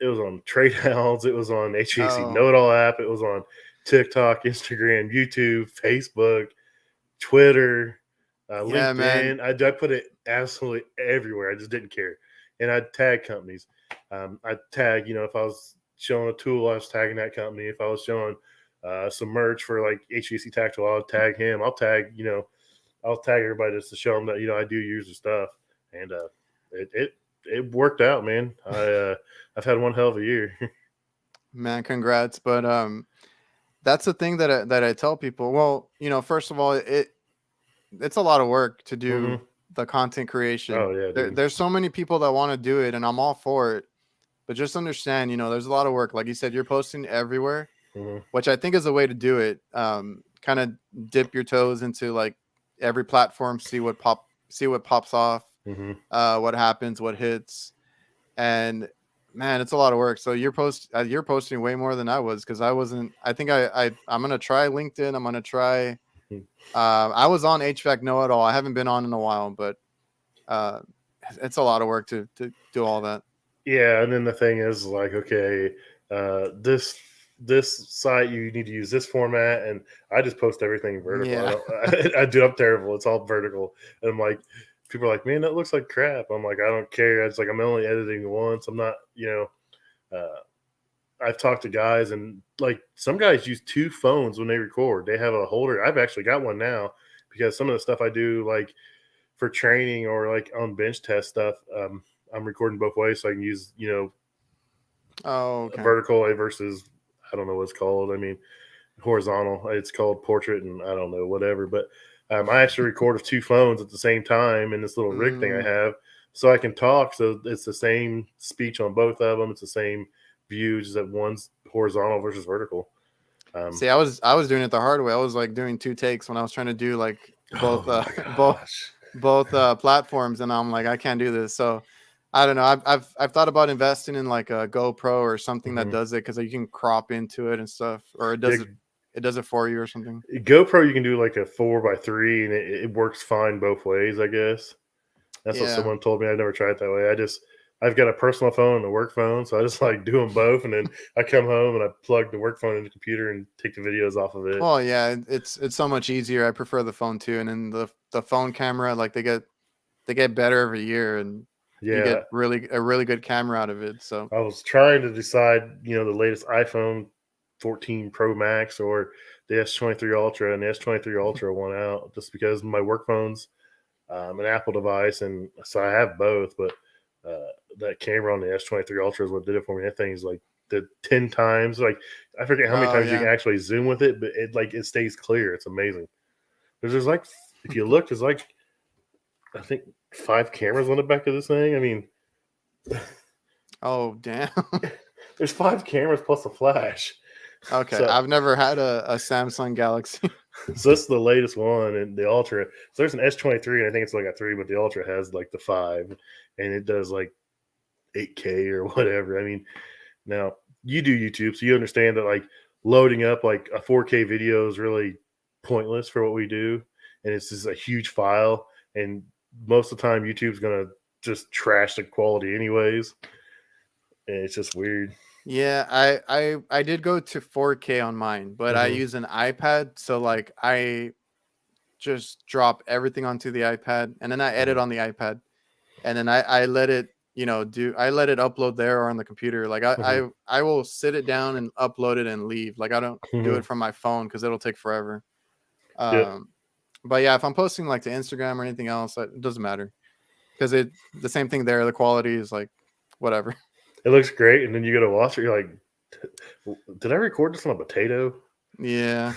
Speaker 2: was on Trade Hounds, it was on HVAC
Speaker 1: Oh,
Speaker 2: Know It All app, it was on TikTok, Instagram, YouTube, Facebook, Twitter,
Speaker 1: yeah, man.
Speaker 2: LinkedIn. I put it absolutely everywhere. I just didn't care, and I'd tag companies. I'd tag, if I was showing a tool, I was tagging that company. If I was showing some merch for like HVAC Tactile, I'll tag him. I'll tag everybody just to show them that I do use the stuff, and it worked out, man. I've had one hell of a year.
Speaker 1: Man, congrats. But that's the thing that I tell people. Well, first of all, it's a lot of work to do
Speaker 2: Mm-hmm.
Speaker 1: the content creation.
Speaker 2: Oh yeah, dude.
Speaker 1: There's so many people that want to do it, and I'm all for it. But just understand, there's a lot of work. Like you said, you're posting everywhere,
Speaker 2: Mm-hmm.
Speaker 1: which I think is a way to do it. Kind of dip your toes into like every platform, see what pops off,
Speaker 2: Mm-hmm.
Speaker 1: what happens, what hits, and Man, it's a lot of work. So you're posting way more than I was because I wasn't. I think I'm gonna try LinkedIn. I'm gonna try. I was on HVAC Know It All. I haven't been on in a while, but uh, it's a lot of work to do all that.
Speaker 2: Yeah, and then the thing is like, okay, this site you need to use this format, and I just post everything vertical. I
Speaker 1: Yeah.
Speaker 2: don't. I'm terrible. It's all vertical, and I'm like, people are like, man, that looks like crap. I'm like, I don't care. It's like I'm only editing once. I'm not, I've talked to guys, and like some guys use two phones when they record. They have a holder. I've actually got one now because some of the stuff I do, like for training or like on bench test stuff, I'm recording both ways, so I can use
Speaker 1: Oh, okay.
Speaker 2: vertical versus I don't know what it's called. I mean horizontal. It's called portrait, and I don't know whatever. But I actually record with two phones at the same time in this little rig thing I
Speaker 1: Mm.
Speaker 2: have, so I can talk. So it's the same speech on both of them. It's the same view, just that one's horizontal versus vertical. Um,
Speaker 1: See, I was doing it the hard way. I was like doing two takes when I was trying to do like
Speaker 2: oh
Speaker 1: both
Speaker 2: my
Speaker 1: both
Speaker 2: gosh!
Speaker 1: platforms, and I'm like, I can't do this. So I don't know. I've thought about investing in like a GoPro or something that
Speaker 2: Mhm.
Speaker 1: does it because you can crop into it and stuff, or
Speaker 2: Yeah,
Speaker 1: it does it for you or something.
Speaker 2: GoPro, you can do like a 4x3, and it works fine both ways. I guess that's what
Speaker 1: Yeah.
Speaker 2: someone told me. I never tried it that way. I've got a personal phone and a work phone, so I just like do them both, and then I come home and I plug the work phone in the computer and take the videos off of it.
Speaker 1: Well, yeah, it's so much easier. I prefer the phone too, and then the phone camera, like they get better every year, and you get
Speaker 2: Yeah,
Speaker 1: a really good camera out of it. So
Speaker 2: I was trying to decide, the latest iPhone 14 Pro Max or the S23 Ultra, and the S23 Ultra won out just because my work phone's an Apple device, and so I have both. But that camera on the S23 Ultra is what did it for me. That thing's like the 10 times. Like I forget how many
Speaker 1: oh
Speaker 2: times you can
Speaker 1: yeah.
Speaker 2: actually zoom with it, but it stays clear. It's amazing. There's like if you look, there's like I think 5 cameras on the back of this thing. I mean,
Speaker 1: Oh damn.
Speaker 2: there's 5 cameras plus a flash.
Speaker 1: Okay,
Speaker 2: So
Speaker 1: I've never had a Samsung Galaxy.
Speaker 2: so this is the latest one, and the Ultra. So there's an S23, and I think it's like a 3, but the Ultra has like the 5, and it does like 8K or whatever. I mean, now you do YouTube, so you understand that like loading up like a 4K video is really pointless for what we do, and it's just a huge file, and most of the time YouTube's gonna just trash the quality anyways, and it's just weird.
Speaker 1: Yeah, I did go to 4K on mine, but I
Speaker 2: Hmm.
Speaker 1: use an iPad, so like I just drop everything onto the iPad, and then I edit
Speaker 2: Hmm.
Speaker 1: on the iPad, and then I let it, I let it upload there or on the computer. Like
Speaker 2: Hmm.
Speaker 1: I will sit it down and upload it and leave. Like I don't do
Speaker 2: Hmm.
Speaker 1: it from my phone because it'll take forever.
Speaker 2: Yep,
Speaker 1: Um, but yeah, if I'm posting like to Instagram or anything else, it doesn't matter because it the same thing there. The quality is like whatever.
Speaker 2: it looks great, and then you go to watch it, you're like, did I record this on a potato?
Speaker 1: Yeah.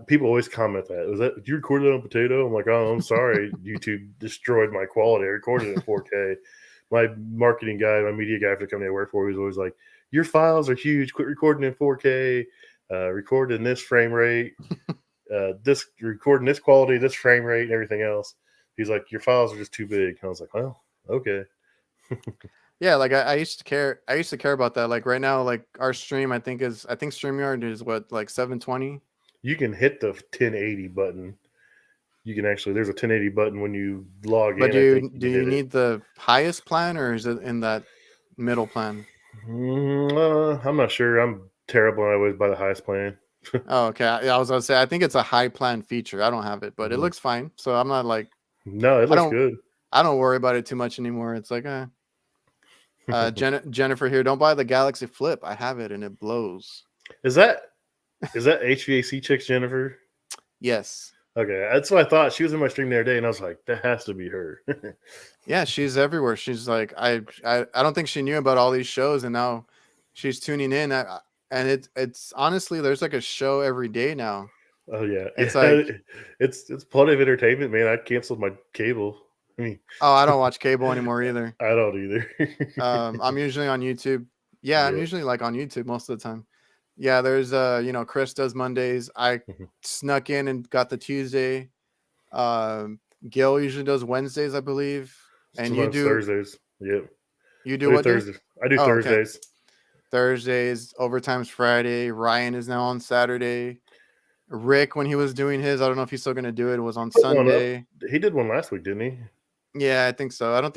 Speaker 2: People always comment that. Was that you recorded it on potato? I'm like, oh, I'm sorry. YouTube destroyed my quality. I recorded it in 4K. My marketing guy, my media guy for the company I work for, he was always like, your files are huge. Quit recording in 4K. Record in this frame rate. This recording this quality, this frame rate, and everything else. He's like, your files are just too big. And I was like, well, okay.
Speaker 1: Yeah, like I used to care. I used to care about that. Like right now, like our stream, I think StreamYard is what like 720.
Speaker 2: You can hit the 1080 button. You can actually, there's a 1080 button when you log
Speaker 1: But
Speaker 2: in. I think you
Speaker 1: do
Speaker 2: can
Speaker 1: you
Speaker 2: hit it.
Speaker 1: need the highest plan or is it in that middle plan?
Speaker 2: I'm not sure. I'm terrible. I always buy the highest plan.
Speaker 1: Oh, okay. I was gonna say I think it's a high plan feature. I don't have it, but it
Speaker 2: Mhm.
Speaker 1: looks fine. So I'm not like
Speaker 2: No, it
Speaker 1: I
Speaker 2: looks
Speaker 1: don't
Speaker 2: good.
Speaker 1: I don't worry about it too much anymore. It's like Jennifer here. Don't buy the Galaxy Flip. I have it and it blows.
Speaker 2: is that is that HVAC chicks Jennifer?
Speaker 1: Yes.
Speaker 2: Okay, that's what I thought. She was in my stream the other day, and I was like, that has to be her.
Speaker 1: Yeah, she's everywhere. She's like I don't think she knew about all these shows, and now she's tuning in. And it's honestly there's like a show every day now.
Speaker 2: Oh yeah,
Speaker 1: It's like,
Speaker 2: it's plenty of entertainment, man. I canceled my cable. I mean,
Speaker 1: oh, I don't watch cable anymore either.
Speaker 2: I don't either.
Speaker 1: I'm usually on YouTube. Yeah, I'm
Speaker 2: Yeah.
Speaker 1: usually like on YouTube most of the time. Yeah, there's Chris does Mondays. I
Speaker 2: Mhm.
Speaker 1: snuck in and got the Tuesday. Um, Gil usually does Wednesdays, I believe. And you
Speaker 2: Sometimes
Speaker 1: do
Speaker 2: Thursdays. Yep.
Speaker 1: You
Speaker 2: I
Speaker 1: do
Speaker 2: do
Speaker 1: what day?
Speaker 2: Thursday. I do
Speaker 1: Oh, okay.
Speaker 2: Thursdays.
Speaker 1: Thursdays, overtime's Friday. Ryan is now on Saturday. Rick, when he was doing his, I don't know if he's still gonna do it, was on
Speaker 2: Put one up.
Speaker 1: Sunday.
Speaker 2: He did one last week, didn't he?
Speaker 1: Yeah, I think so. I don't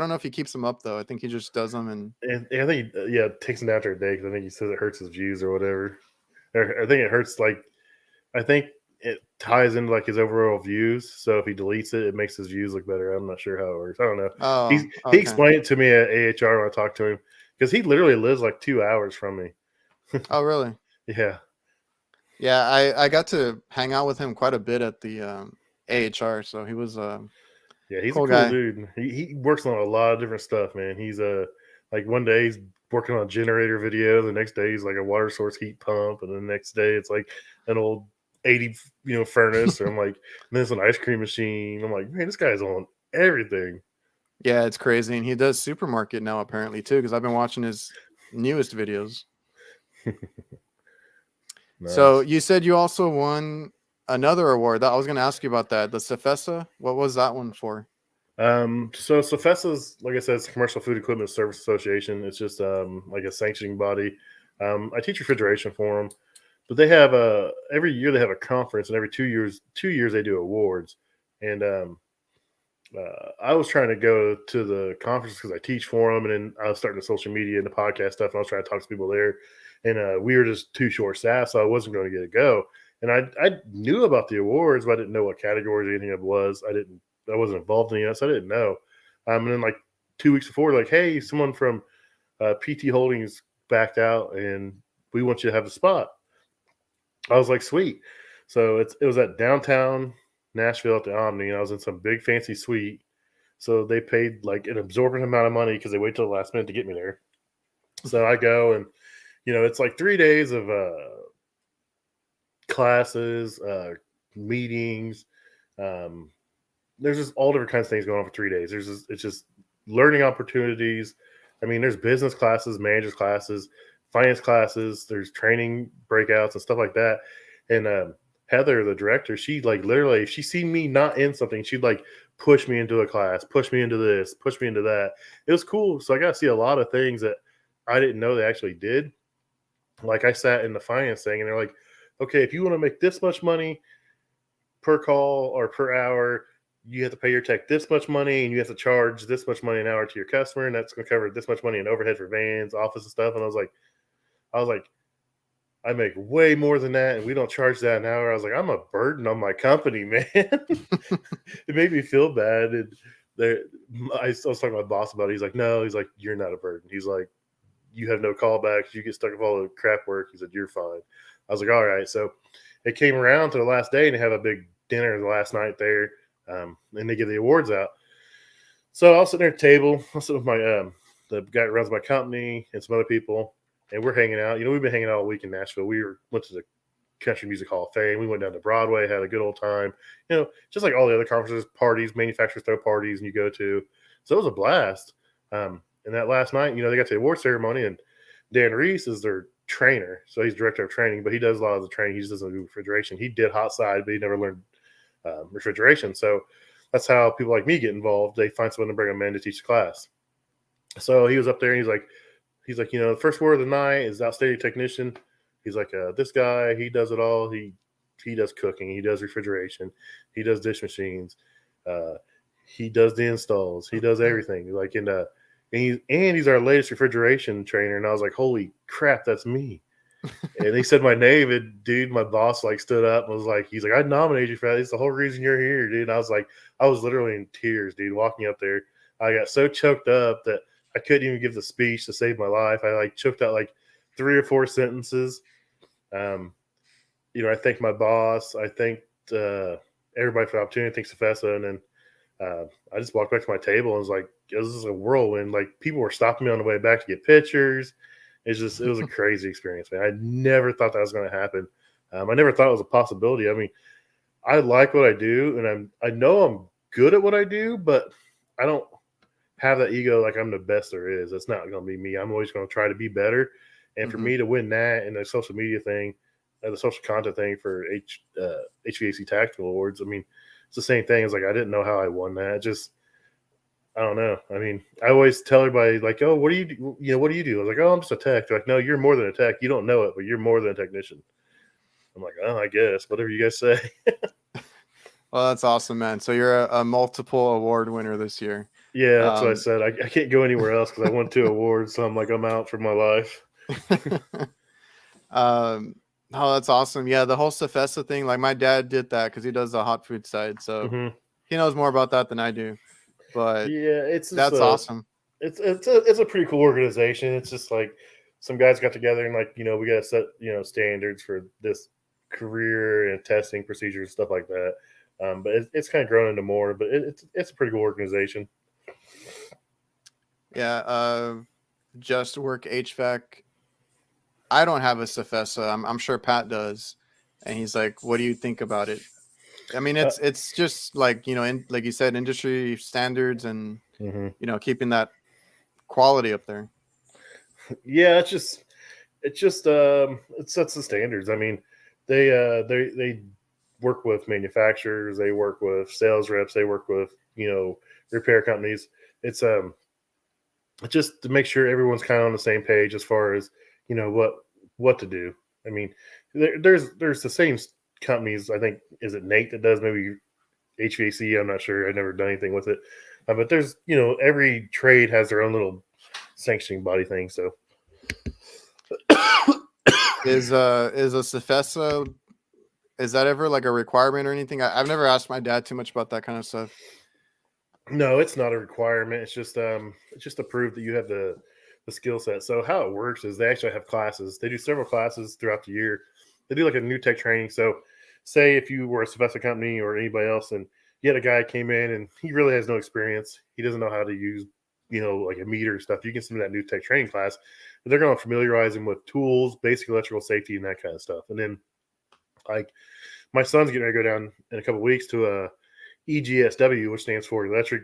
Speaker 1: know if he keeps them up though. I think he just does them and
Speaker 2: And I think takes him down after a day because I think he says it hurts his views or whatever. Or I think it hurts I think it ties into like his overall views. So if he deletes it, it makes his views look better. I'm not sure how it works. I don't know. He
Speaker 1: okay.
Speaker 2: explained it to me at AHR when I talked to him because he literally lives like 2 hours from me.
Speaker 1: Oh, really?
Speaker 2: Yeah.
Speaker 1: Yeah, I got to hang out with him quite a bit at the AHR, so he was a
Speaker 2: Yeah, he's a
Speaker 1: cool
Speaker 2: cool
Speaker 1: guy.
Speaker 2: dude. He works on a lot of different stuff, man. He's like one day he's working on a generator video, the next day he's like a water source heat pump, and the next day it's like an old 80 furnace, or I'm like, and then it's an ice cream machine. I'm like, man, this guy's on everything.
Speaker 1: Yeah, it's crazy, and he does supermarket now apparently too, because I've been watching his newest videos. So
Speaker 2: Nice.
Speaker 1: you said you also won another award. That I was going to ask you about that. The Cefesa. What was that one for?
Speaker 2: So Cefesa's, like I said, it's Commercial Food Equipment Service Association. It's just like a sanctioning body. I teach refrigeration for them, but they have every year they have a conference, and every 2 years they do awards. And I was trying to go to the conference because I teach for them, and then I was starting the social media and the podcast stuff, and I was trying to talk to people there, and we were just too short staffed, so I wasn't going to get a go. And I knew about the awards, but I didn't know what categories or anything it was. I wasn't involved in it, so I didn't know. And then like 2 weeks before, like, hey, someone from PT Holdings backed out, and we want you to have the spot. I was like, sweet. So it was at downtown Nashville at the Omni, and I was in some big fancy suite. So they paid like an absorbent amount of money because they wait till the last minute to get me there. So I go, and it's like 3 days of classes, meetings. Um, there's just all different kinds of things going on for 3 days. It's just learning opportunities. I mean, there's business classes, managers classes, finance classes. There's training breakouts and stuff like that. And Heather, the director, she like literally, if she seen me not in something, she'd like push me into a class, push me into this, push me into that. It was cool. So I got to see a lot of things that I didn't know they actually did. Like I sat in the finance thing, and they're like, okay, if you want to make this much money per call or per hour, you have to pay your tech this much money, and you have to charge this much money an hour to your customer, and that's going to cover this much money in overhead for vans, office and stuff. And I was like, I make way more than that, and we don't charge that an hour. I was like, I'm a burden on my company, man. It made me feel bad. And I was talking to my boss about it. He's like, no, he's like, you're not a burden. He's like, you have no callbacks. You get stuck with all the crap work. He said, you're fine. I was like, all right. So it came around to the last day, and they have a big dinner the last night there, and they give the awards out. So I'll sit there at the table. I'll sit with my the guy that runs my company and some other people, and we're hanging out. We've been hanging out all week in Nashville. Went to the Country Music Hall of Fame. We went down to Broadway, had a good old time. Just like all the other conferences, parties, manufacturers throw parties, and you go to. So it was a blast. And that last night, they got the award ceremony, and Dan Reese is their trainer. So he's director of training, but he does a lot of the training. He just doesn't do refrigeration. He did hot side, but he never learned refrigeration. So that's how people like me get involved. They find someone to bring them in to teach the class. So he was up there, and he's like, the first word of the night is outstanding technician. He's like, this guy, he does it all. He does cooking, he does refrigeration, he does dish machines, he does the installs, he does everything. Like, and he's our latest refrigeration trainer. And I was like, holy crap, that's me. And he said my name, and dude, my boss like stood up and was like, he's like, I nominated you for that. It's the whole reason you're here, dude. And I was literally in tears, dude, walking up there. I got so choked up that I couldn't even give the speech to save my life. I like choked out like 3 or 4 sentences. I thanked my boss. I thanked everybody for the opportunity. Thanks to Fessa. And then I just walked back to my table and was like, this is a whirlwind. Like, people were stopping me on the way back to get pictures. It was a crazy experience, man. I never thought that was going to happen. I never thought it was a possibility. I mean, I like what I do, and I know I'm good at what I do, but I don't have that ego like I'm the best there is. That's not going to be me. I'm always going to try to be better. And for me to win that and the social media thing, the social content thing for HVAC Tactical Awards, I mean, it's the same thing. It's like I didn't know how I won that. I don't know. I mean, I always tell everybody like, "Oh, what do you do? You know, what do you do?" I was like, "Oh, I'm just a tech." They're like, "No, you're more than a tech. You don't know it, but you're more than a technician." I'm like, "Oh, I guess whatever you guys say."
Speaker 1: Well, that's awesome, man. So you're a multiple award winner this year.
Speaker 2: Yeah, that's what I
Speaker 1: Um,
Speaker 2: said. I can't go anywhere else because I won 2 awards, so I'm like, I'm out for my life.
Speaker 1: um, oh, that's awesome. Yeah, the whole Cefesa thing. Like my dad did that because he does the hot food side, so
Speaker 2: Hmm.
Speaker 1: he knows more about that than I do. But
Speaker 2: Yeah, it's just
Speaker 1: that's awesome.
Speaker 2: it's a pretty cool organization. It's just like some guys got together and like we got to set standards for this career and testing procedures and stuff like that. But it's kind of grown into more. But it's a pretty cool organization.
Speaker 1: Yeah. Just work HVAC. I don't have a Cefesa. I'm sure Pat does, and he's like, "What do you think about it?" I mean,
Speaker 2: Uh,
Speaker 1: it's just like like you said, industry standards and
Speaker 2: mhm.
Speaker 1: keeping that quality up there.
Speaker 2: Yeah, it sets the standards. I mean, they work with manufacturers, they work with sales reps, they work with repair companies. It's just to make sure everyone's kind of on the same page as far as what to do. I mean, there's the same companies. I think is it Nate that does maybe HVAC. I'm not sure. I've never done anything with it, but there's every trade has their own little sanctioning body thing. So
Speaker 1: Is a Cefesa, is that ever like a requirement or anything? I've never asked my dad too much about that kind of stuff.
Speaker 2: no, it's not a requirement. It's just to prove that you have the skill set. So how it works is they actually have classes. They do several classes throughout the year. They do like a new tech training. So say if you were a Sylvester company or anybody else and you had a guy came in and he really has no experience, he doesn't know how to use like a meter and stuff. You can send him that new tech training class. They're going to familiarize him with tools, basic electrical safety, and that kind of stuff. And then like my son's getting ready to go down in a couple of weeks to a EGSW, which stands for electric,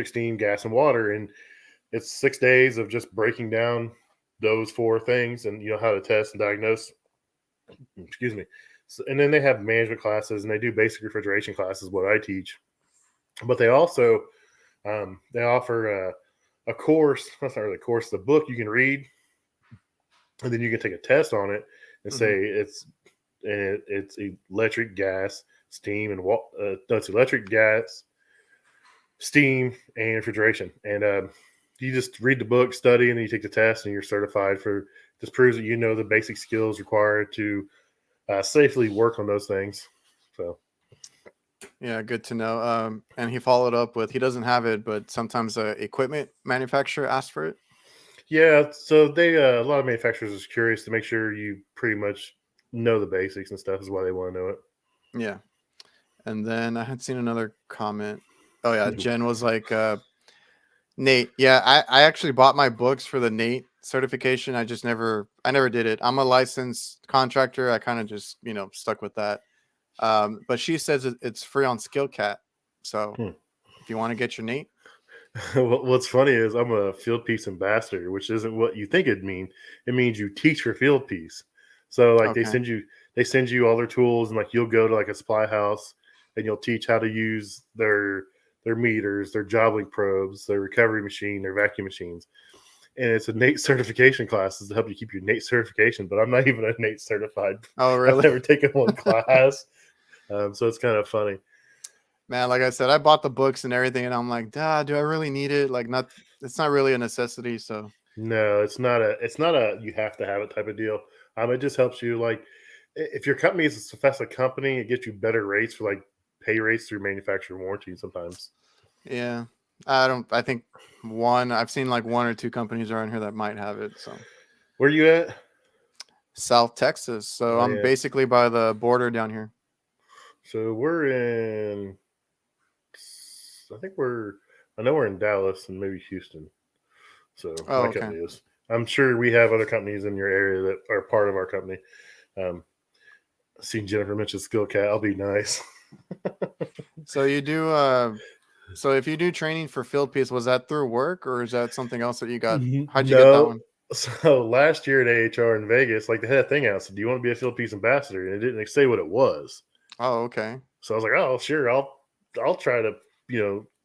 Speaker 2: steam, gas, and water. And it's 6 days of just breaking down those four things and how to test and diagnose. Excuse me. So, and then they have management classes and they do basic refrigeration classes, what I teach. But they also they offer a course. That's not really a course. The book you can read, and then you can take a test on it and
Speaker 1: Hmm.
Speaker 2: say it's electric, gas, steam, and no, it's electric, gas, steam, and refrigeration. And you just read the book, study, and then you take the test, and you're certified for. This proves that you know the basic skills required to safely work on those things. So
Speaker 1: Yeah, good to know. And he followed up with he doesn't have it, but sometimes a equipment manufacturer asks for it.
Speaker 2: yeah, so they a lot of manufacturers are curious to make sure you pretty much know the basics and stuff is why they want to know it.
Speaker 1: Yeah. And then I had seen another comment. Oh yeah,
Speaker 2: Mhm.
Speaker 1: Jen was like, Nate. Yeah, I actually bought my books for the Nate certification. I never did it. I'm a licensed contractor. I kind of just, stuck with that. But she says it's free on SkillCat. So
Speaker 2: Hmm.
Speaker 1: if you want to get your Nate,
Speaker 2: What's funny is I'm a field piece ambassador, which isn't what you think it'd mean. It means you teach for field piece. So like
Speaker 1: okay.
Speaker 2: they send you all their tools and like you'll go to like a supply house and you'll teach how to use their meters, their jobbing probes, their recovery machine, their vacuum machines. And it's a NATE certification classes to help you keep your NATE certification. But I'm not even a NATE certified.
Speaker 1: Oh,
Speaker 2: I've
Speaker 1: really?
Speaker 2: never taken one class, so it's kind of funny.
Speaker 1: Man, like I said, I bought the books and everything, and I'm like, do I really need it? Like, not, it's not really a necessity. So,
Speaker 2: No, it's not a you have to have it type of deal. It just helps you like if your company is a sophisticated company, it gets you better rates for like pay rates through manufacturer warranty sometimes.
Speaker 1: yeah, I think I've seen like one or two companies around here that might have it. So,
Speaker 2: Where you at?
Speaker 1: South Texas. So,
Speaker 2: Oh
Speaker 1: I'm
Speaker 2: yeah.
Speaker 1: basically by the border down here.
Speaker 2: So we're in I think I know we're in Dallas and maybe Houston. So
Speaker 1: Oh,
Speaker 2: my
Speaker 1: okay.
Speaker 2: company is. I'm sure we have other companies in your area that are part of our company. Um, Seen Jennifer mention Skill Cat. I'll be nice.
Speaker 1: So, so if you do training for field piece, was that through work or is that something else that you got? How'd you get that
Speaker 2: No.
Speaker 1: one?
Speaker 2: So last year at AHR in Vegas, like they had a thing out. Said, "Do you want to be a field piece ambassador?" And it didn't say what it was.
Speaker 1: Oh, okay.
Speaker 2: So I was like, "Oh, sure. I'll try to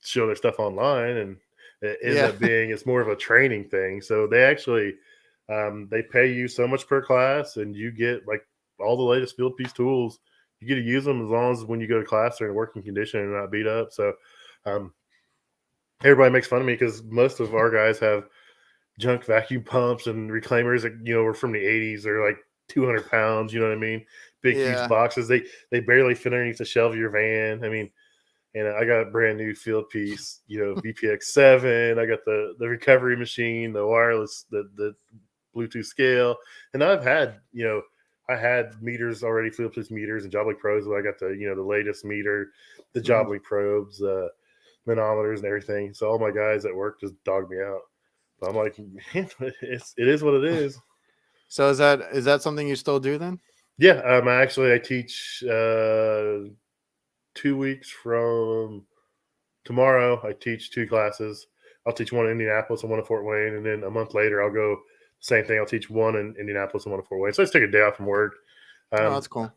Speaker 2: show their stuff online, and it ends
Speaker 1: Yeah.
Speaker 2: up being it's more of a training thing. So they actually they pay you so much per class, and you get like all the latest field piece tools. You get to use them as long as when you go to class they're in working condition and not beat up. So um, everybody makes fun of me because most of our guys have junk vacuum pumps and reclaimers that were from the 80s. They're like 200 pounds. You know what I mean? Big, huge
Speaker 1: Yeah.
Speaker 2: boxes. They barely fit underneath the shelf of your van. I mean, and I got a brand new field piece, VPX7. I got the recovery machine, the wireless, the Bluetooth scale, and I had meters already, field piece meters and JobLink Pros, but I got the latest meter, the
Speaker 1: Mhm.
Speaker 2: JobLink probes, manometers, and everything. So all my guys at work just dog me out. But I'm like, man, it is what it is.
Speaker 1: So is that something you still do then?
Speaker 2: Yeah, I teach 2 weeks from tomorrow. I teach two classes. I'll teach one in Indianapolis and one in Fort Wayne, and then a month later I'll go same thing. I'll teach one in Indianapolis and one in Fort Wayne. So I just take a day off from work.
Speaker 1: Oh,
Speaker 2: Um,
Speaker 1: that's cool.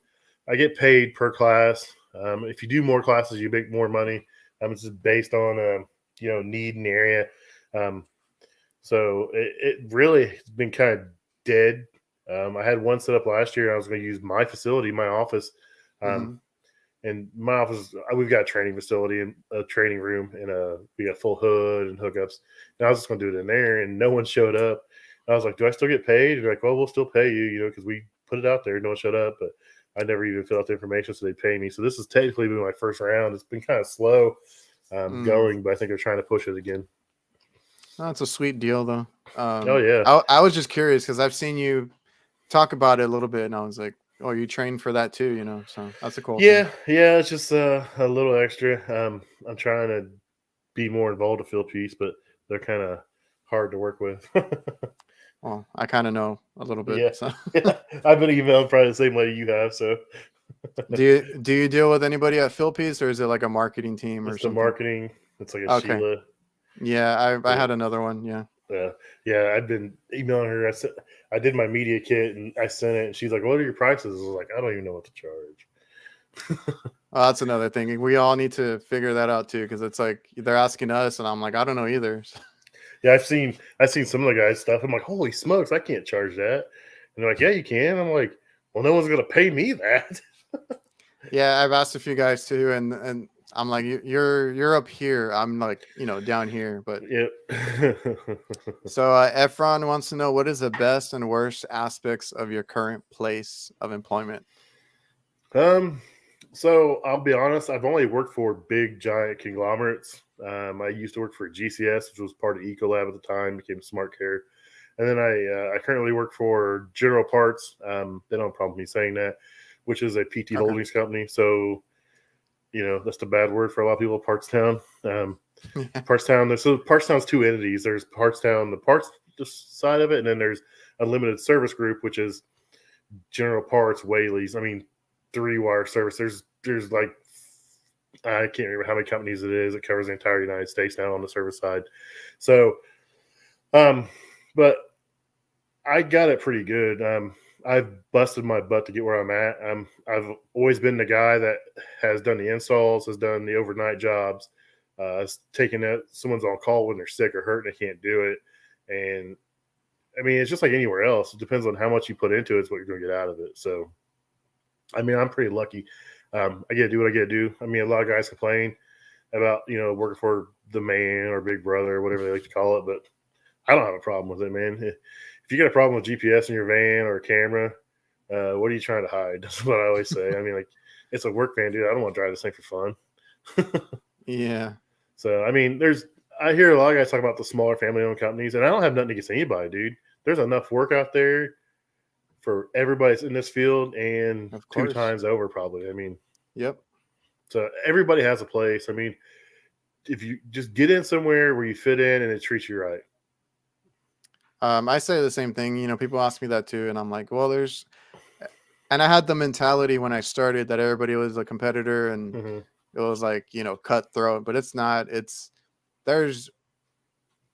Speaker 2: I get paid per class. If you do more classes, you make more money. It's just based on need in the area. Um, so it really has been kind of dead. I had one set up last year. I was going to use my facility, my office. Um,
Speaker 1: Mhm.
Speaker 2: and my office, we've got a training facility and a training room, and we got full hood and hookups. And I was just going to do it in there, and no one showed up. And I was like, "Do I still get paid?" And they're like, "Well, we'll still pay you, because we put it out there. No one showed up, but I never even filled out the information, so they pay me. So this has technically been my first round. It's been kind of slow
Speaker 1: Mm.
Speaker 2: going, but I think they're trying to push it again.
Speaker 1: That's a sweet deal though.
Speaker 2: Oh yeah,
Speaker 1: I was just curious because I've seen you talk about it a little bit, and I was like, oh, you trained for that too, So that's a cool thing.
Speaker 2: yeah. It's just a little extra. I'm trying to be more involved to field piece, but they're kind of hard to work with.
Speaker 1: Well, I kind of know a little bit.
Speaker 2: Yeah.
Speaker 1: So,
Speaker 2: Yeah. I've been emailed probably the same way you have. So
Speaker 1: do you deal with anybody at Philpies, or is it like a marketing team or
Speaker 2: it's the
Speaker 1: something?
Speaker 2: marketing. It's like a
Speaker 1: Okay.
Speaker 2: Sheila.
Speaker 1: Yeah, I
Speaker 2: Yeah.
Speaker 1: had another one. Yeah.
Speaker 2: Yeah. I've been emailing her. I did my media kit and I sent it, and she's like, "What are your prices?" I was like, "I don't even know what to charge."
Speaker 1: Oh, that's another thing. We all need to figure that out too, because it's like they're asking us, and I'm like, I don't know either.
Speaker 2: Yeah, I've seen some of the guys' stuff. I'm like, "Holy smokes, I can't charge that." And they're like, "Yeah, you can." I'm like, "Well, no one's gonna pay me that."
Speaker 1: Yeah, I've asked a few guys too, and I'm like, you're up here. I'm like, down here. But
Speaker 2: Yep.
Speaker 1: so Efron wants to know what is the best and worst aspects of your current place of employment.
Speaker 2: um, so I'll be honest, I've only worked for big giant conglomerates. I used to work for GCS, which was part of Ecolab at the time, became Smart Care. And then I currently work for General Parts. They don't have a problem with me saying that, which is a PT
Speaker 1: Okay.
Speaker 2: Holdings company. So, that's the bad word for a lot of people, Partstown. Partstown's two entities. There's Partstown, the parts side of it, and then there's Unlimited Service Group, which is General Parts, Whaley's. I mean, three wire service. There's like I can't remember how many companies it is. It covers the entire United States now on the service side. So, um, but I got it pretty good. I've busted my butt to get where I'm at. I've always been the guy that has done the installs, has done the overnight jobs, has taken out someone's on call when they're sick or hurt and they can't do it. And I mean, it's just like anywhere else. It depends on how much you put into it, is what you're going to get out of it. So, I mean, I'm pretty lucky. I get to do what I get to do. I mean, a lot of guys complain about working for the man or big brother or whatever they like to call it, but I don't have a problem with it, man. If you got a problem with GPS in your van or a camera, what are you trying to hide? That's what I always say. I mean, like, it's a work van, dude. I don't want to drive this thing for fun.
Speaker 1: Yeah.
Speaker 2: So, I mean, I hear a lot of guys talk about the smaller family-owned companies, and I don't have nothing against anybody, dude. There's enough work out there for everybody's in this field and
Speaker 1: Of
Speaker 2: two
Speaker 1: course.
Speaker 2: times over, probably. I mean,
Speaker 1: Yep.
Speaker 2: so everybody has a place. I mean, if you just get in somewhere where you fit in and it treats you right.
Speaker 1: I say the same thing. People ask me that too, and I'm like, well, and I had the mentality when I started that everybody was a competitor, and
Speaker 2: Mm-hmm.
Speaker 1: it was like, cutthroat, but it's not. There's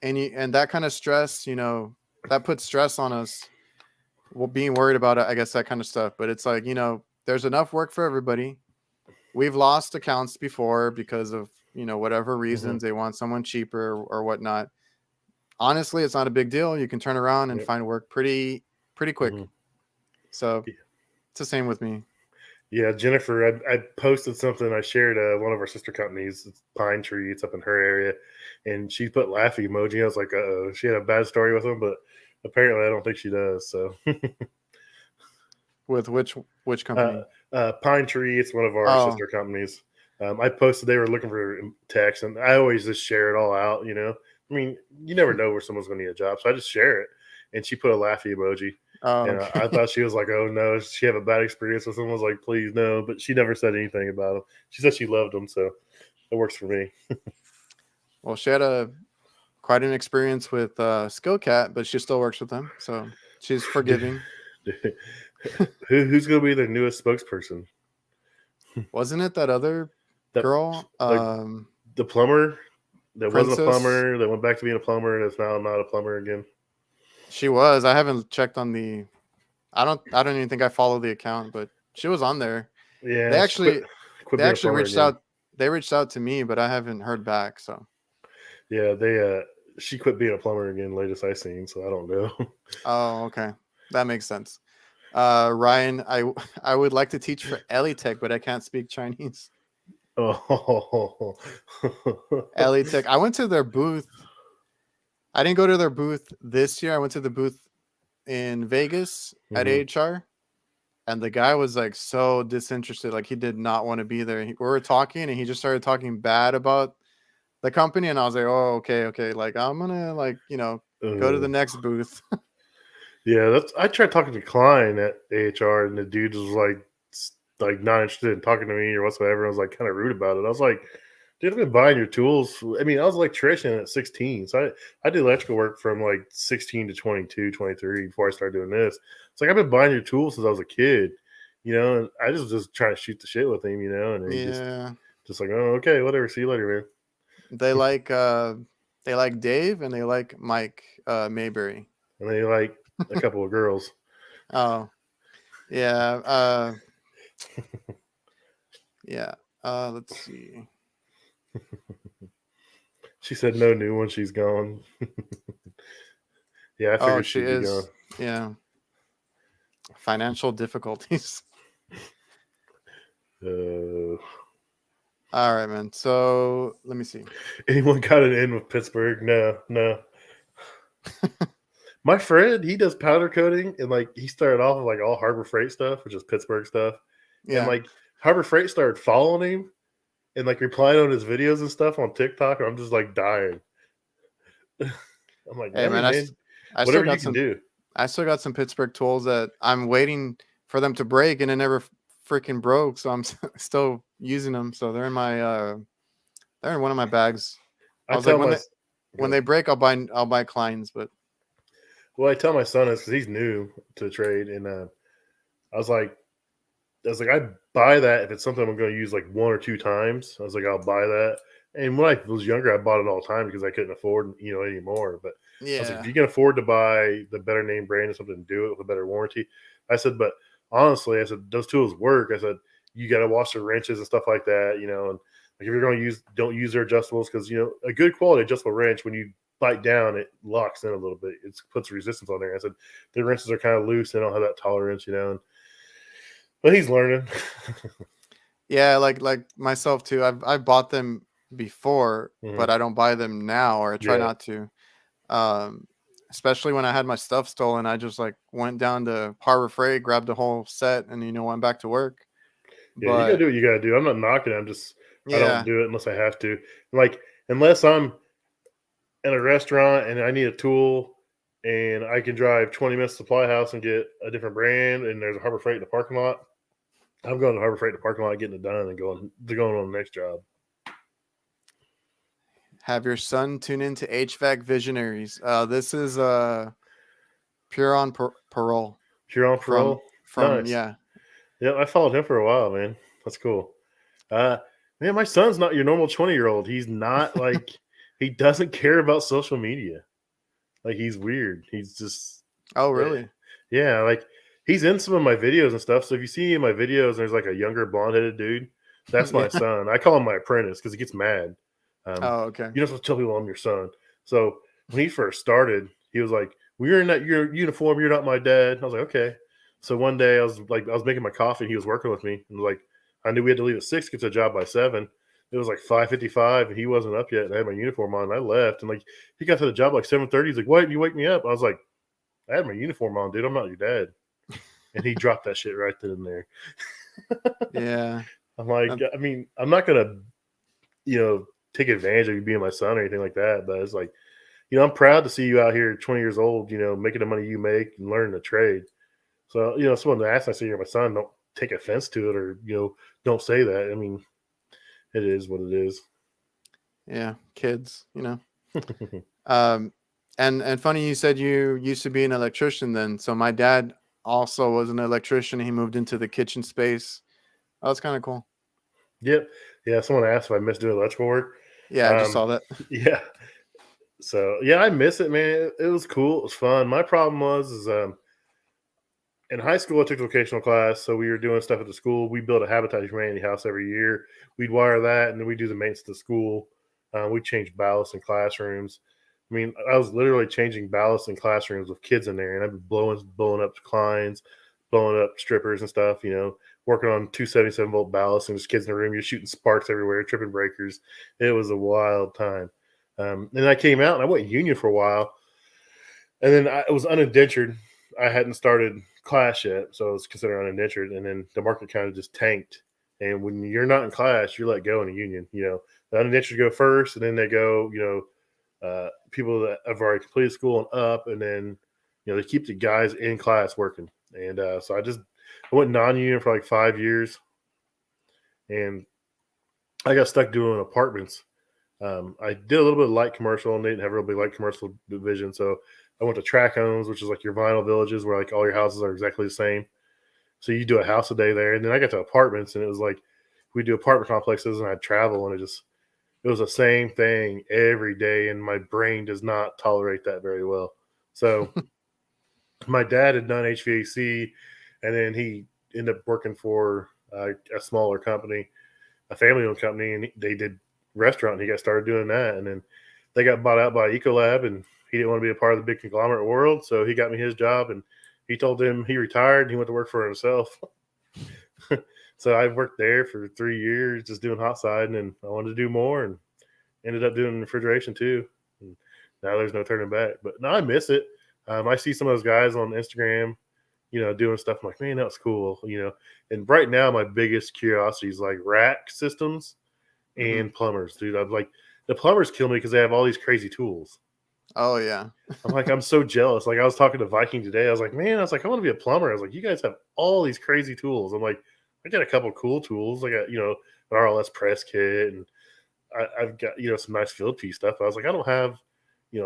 Speaker 1: and that kind of stress, that puts stress on us. Well, being worried about it, I guess that kind of stuff. But it's like, there's enough work for everybody. We've lost accounts before because of whatever reasons they want someone cheaper or whatnot. Honestly, it's not a big deal. You can turn around and
Speaker 2: Yep.
Speaker 1: find work pretty quick.
Speaker 2: Mhm.
Speaker 1: So
Speaker 2: Yeah.
Speaker 1: it's the same with me.
Speaker 2: Yeah, Jennifer, I posted something. I shared one of our sister companies, it's Pine Tree. It's up in her area, and she put laughy emoji. I was like, oh, she had a bad story with them, but apparently, I don't think she does. So,
Speaker 1: With which
Speaker 2: uh,
Speaker 1: company?
Speaker 2: Pine Tree, it's one of our
Speaker 1: Oh,
Speaker 2: sister companies. I posted they were looking for text, and I always just share it all out. I mean, you never know where someone's going to need a job, so I just share it. And she put a laughy emoji.
Speaker 1: oh,
Speaker 2: And I
Speaker 1: okay.
Speaker 2: thought she was like, "Oh no, she have a bad experience with him." I was like, "Please no," but she never said anything about him. She said she loved him, so it works for me.
Speaker 1: Well, she had quite an experience with Skillcat, but she still works with them, so she's forgiving.
Speaker 2: Who's going to be their newest spokesperson?
Speaker 1: Wasn't it that other
Speaker 2: That
Speaker 1: girl,
Speaker 2: like the plumber that wasn't a
Speaker 1: Princess?
Speaker 2: plumber that went back to being a plumber that's now not a plumber again.
Speaker 1: She was. I haven't checked on the. I don't even think I follow the account, but she was on there. They
Speaker 2: Yeah, she quit
Speaker 1: actually
Speaker 2: quit
Speaker 1: they
Speaker 2: being a
Speaker 1: actually
Speaker 2: plumber
Speaker 1: reached
Speaker 2: again.
Speaker 1: out. They reached out to me, but I haven't heard back. So,
Speaker 2: Yeah, they she quit being a plumber again. Latest I seen, so I don't know.
Speaker 1: oh, okay, that makes sense. Ryan, I would like to teach for Elitech, but I can't speak Chinese.
Speaker 2: Oh,
Speaker 1: Elitech. I went to their booth. I didn't go to their booth this year. I went to the booth in Vegas at
Speaker 2: Mhm.
Speaker 1: AHR, and the guy was like so disinterested. Like he did not want to be there. We were talking, and he just started talking bad about the company, and I was like, "Oh, okay, okay. Like I'm gonna go to the
Speaker 2: Uh,
Speaker 1: next booth."
Speaker 2: Yeah, that's. I tried talking to Klein at AHR, and the dude was like not interested in talking to me or whatsoever. I was like kind of rude about it. I was like, dude, I've been buying your tools. I mean, I was an electrician at 16, so I did electrical work from like 16 to 22, 23 before I started doing this. It's like I've been buying your tools since I was a kid, and I just trying to shoot the shit with him, and he
Speaker 1: Yeah,
Speaker 2: just like, oh, okay, whatever. See you later, man.
Speaker 1: they like Dave and they like Mike Mayberry.
Speaker 2: And they like a couple of girls.
Speaker 1: Oh, yeah. Yeah. Let's see.
Speaker 2: She said no new one. She's gone. Yeah, I
Speaker 1: Oh,
Speaker 2: figured
Speaker 1: she
Speaker 2: she'd be gone.
Speaker 1: is. Yeah. Financial difficulties.
Speaker 2: Uh,
Speaker 1: All right, man. So let me see.
Speaker 2: Anyone got it in with Pittsburgh? No, no. My friend, he does powder coating, and like he started off with like all Harbor Freight stuff, which is Pittsburgh stuff, and
Speaker 1: Yeah.
Speaker 2: like Harbor Freight started following him and like replying on his videos and stuff on TikTok, and I'm just like dying. I'm like,
Speaker 1: Hey,
Speaker 2: hey
Speaker 1: man.
Speaker 2: man,
Speaker 1: I still
Speaker 2: whatever you
Speaker 1: got
Speaker 2: can
Speaker 1: some.
Speaker 2: do.
Speaker 1: I still got some Pittsburgh tools that I'm waiting for them to break, and it never freaking broke. So I'm still using them. So they're in one of my bags. I
Speaker 2: I
Speaker 1: was like,
Speaker 2: tell my
Speaker 1: when they break, I'll buy Kleins. But
Speaker 2: I tell my son this because he's new to the trade, and I was like, I buy that if it's something I'm going to use like one or two times. I was like, I'll buy that. And when I was younger, I bought it all the time because I couldn't afford, anymore. But I was like, if
Speaker 1: yeah,
Speaker 2: you can afford to buy the better name brand or something, do it with a better warranty. I said, but honestly, I said those tools work. I said you got to wash the wrenches and stuff like that, and like if you're going to don't use their adjustables because a good quality adjustable wrench when you bite down it locks in a little bit. It puts resistance on there. I said the wrenches are kind of loose; they don't have that tolerance, but he's learning.
Speaker 1: yeah, like myself too. I've bought them before,
Speaker 2: Mhm.
Speaker 1: but I don't buy them now, or I try
Speaker 2: Yeah.
Speaker 1: not to. Um, Especially when I had my stuff stolen, I just like went down to Harbor Freight, grabbed the whole set, and went back to work.
Speaker 2: Yeah, you gotta
Speaker 1: But
Speaker 2: do what you gotta do. I'm not knocking it. I don't
Speaker 1: yeah,
Speaker 2: do it unless I have to. Like, unless I'm in a restaurant and I need a tool and I can drive 20 minutes to Supply House and get a different brand and there's a Harbor Freight in the parking lot, I'm going to Harbor Freight in the parking lot, getting it done and going on the next job.
Speaker 1: have your son tune into HVAC Visionaries. This is pure on parole
Speaker 2: You're on
Speaker 1: from
Speaker 2: parole?
Speaker 1: from
Speaker 2: Nice.
Speaker 1: yeah.
Speaker 2: Yeah, I followed him for a while, man. That's cool. Uh Man, my son's not your normal 20-year-old. He's not like he doesn't care about social media. Like he's weird. He's just
Speaker 1: Oh,
Speaker 2: yeah,
Speaker 1: really?
Speaker 2: yeah, like he's in some of my videos and stuff. So if you see in my videos, there's like a younger blonde headed dude. That's my
Speaker 1: Yeah.
Speaker 2: son. I call him my apprentice because he gets mad.
Speaker 1: Oh, okay.
Speaker 2: You're not supposed to tell people I'm your son. So when he first started, he was like, "Well, you're in that your uniform. You're not my dad." And I was like, "Okay." So one day I was making my coffee. And he was working with me, and like I knew we had to leave at 6, get to the job by 7. It was like 5:55, and he wasn't up yet. And I had my uniform on. And I left, and like he got to the job like 7:30. He's like, "Why didn't you wake me up?" I was like, "I had my uniform on, dude. I'm not your dad." And he dropped that shit right then and there.
Speaker 1: Yeah.
Speaker 2: I'm like,
Speaker 1: Uh,
Speaker 2: I mean, I'm not gonna, take advantage of you being my son or anything like that. But it's like, I'm proud to see you out here 20 years old, making the money you make and learning the trade. So, someone to ask, I say you're my son, don't take offense to it or, don't say that. I mean, it is what it is.
Speaker 1: yeah, kids, Um, and funny you said you used to be an electrician then. So my dad also was an electrician. He moved into the kitchen space. Oh, that's kind of cool.
Speaker 2: Yep. Yeah. Someone asked if I miss doing electrical work.
Speaker 1: Yeah, I just
Speaker 2: Um,
Speaker 1: saw that.
Speaker 2: yeah. So yeah, I miss it, man. It was cool. It was fun. My problem is in high school, I took a vocational class, so we were doing stuff at the school. We built a habitat humanity house every year. We'd wire that, and then we do the maintenance to the school. We change ballasts in classrooms. I mean, I was literally changing ballasts in classrooms with kids in there, and I'd be blowing up declines, blowing up strippers and stuff. Working on 277-volt ballasts, and just kids in the room. You're shooting sparks everywhere, tripping breakers. It was a wild time. And I came out, and I went union for a while, and then I was unindentured. I hadn't started class yet, so I was considered unindentured. And then the market kind of just tanked. And when you're not in class, you're let go in a union. The unindentured go first, and then they go, people that have already completed school and up, and then they keep the guys in class working. And so I went non-union for like 5 years, and I got stuck doing apartments. I did a little bit of light commercial, and they didn't have a real big light commercial division. So I went to track homes, which is like your vinyl villages where like all your houses are exactly the same. So you do a house a day there. And then I got to apartments, and it was like we do apartment complexes, and I'd travel, and it was the same thing every day. And my brain does not tolerate that very well. So my dad had done HVAC, and then he ended up working for a smaller company, a family-owned company, and they did restaurant. And he got started doing that, and then they got bought out by Ecolab, and he didn't want to be a part of the big conglomerate world, so he got me his job, and he told him he retired and he went to work for himself. So I worked there for 3 years, just doing hot side, and I wanted to do more, and ended up doing refrigeration too. And now there's no turning back. But no, I miss it. I see some of those guys on Instagram, doing stuff. I'm like, man, that was cool. And right now, my biggest curiosity is like rack systems
Speaker 1: Hmm.
Speaker 2: and plumbers, dude. I'm like, the plumbers kill me because they have all these crazy tools.
Speaker 1: Oh, yeah.
Speaker 2: I'm like, I'm so jealous. Like, I was talking to Viking today. I was like, man, I want to be a plumber. I was like, you guys have all these crazy tools. I'm like, I got a couple cool tools. I got, an RLS press kit, and I've got, some nice field piece stuff. I was like, I don't have,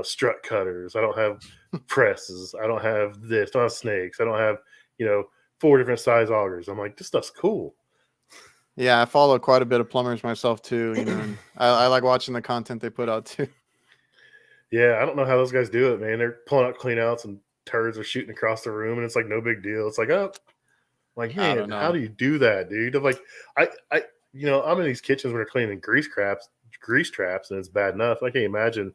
Speaker 2: strut cutters. I don't have presses. I don't have this. I don't have snakes. I don't have, you know, 4 different size augers. I'm like, this stuff's cool.
Speaker 1: Yeah, I follow quite a bit of plumbers myself too, and I like watching the content they put out too.
Speaker 2: Yeah, I don't know how those guys do it, man. They're pulling out clean outs and turds are shooting across the room, and it's like no big deal. It's like, oh, like,
Speaker 1: I don't
Speaker 2: man, how
Speaker 1: know.
Speaker 2: do you do that, dude? I'm like, I, I'm in these kitchens where they're cleaning grease traps, and it's bad enough. I can't imagine,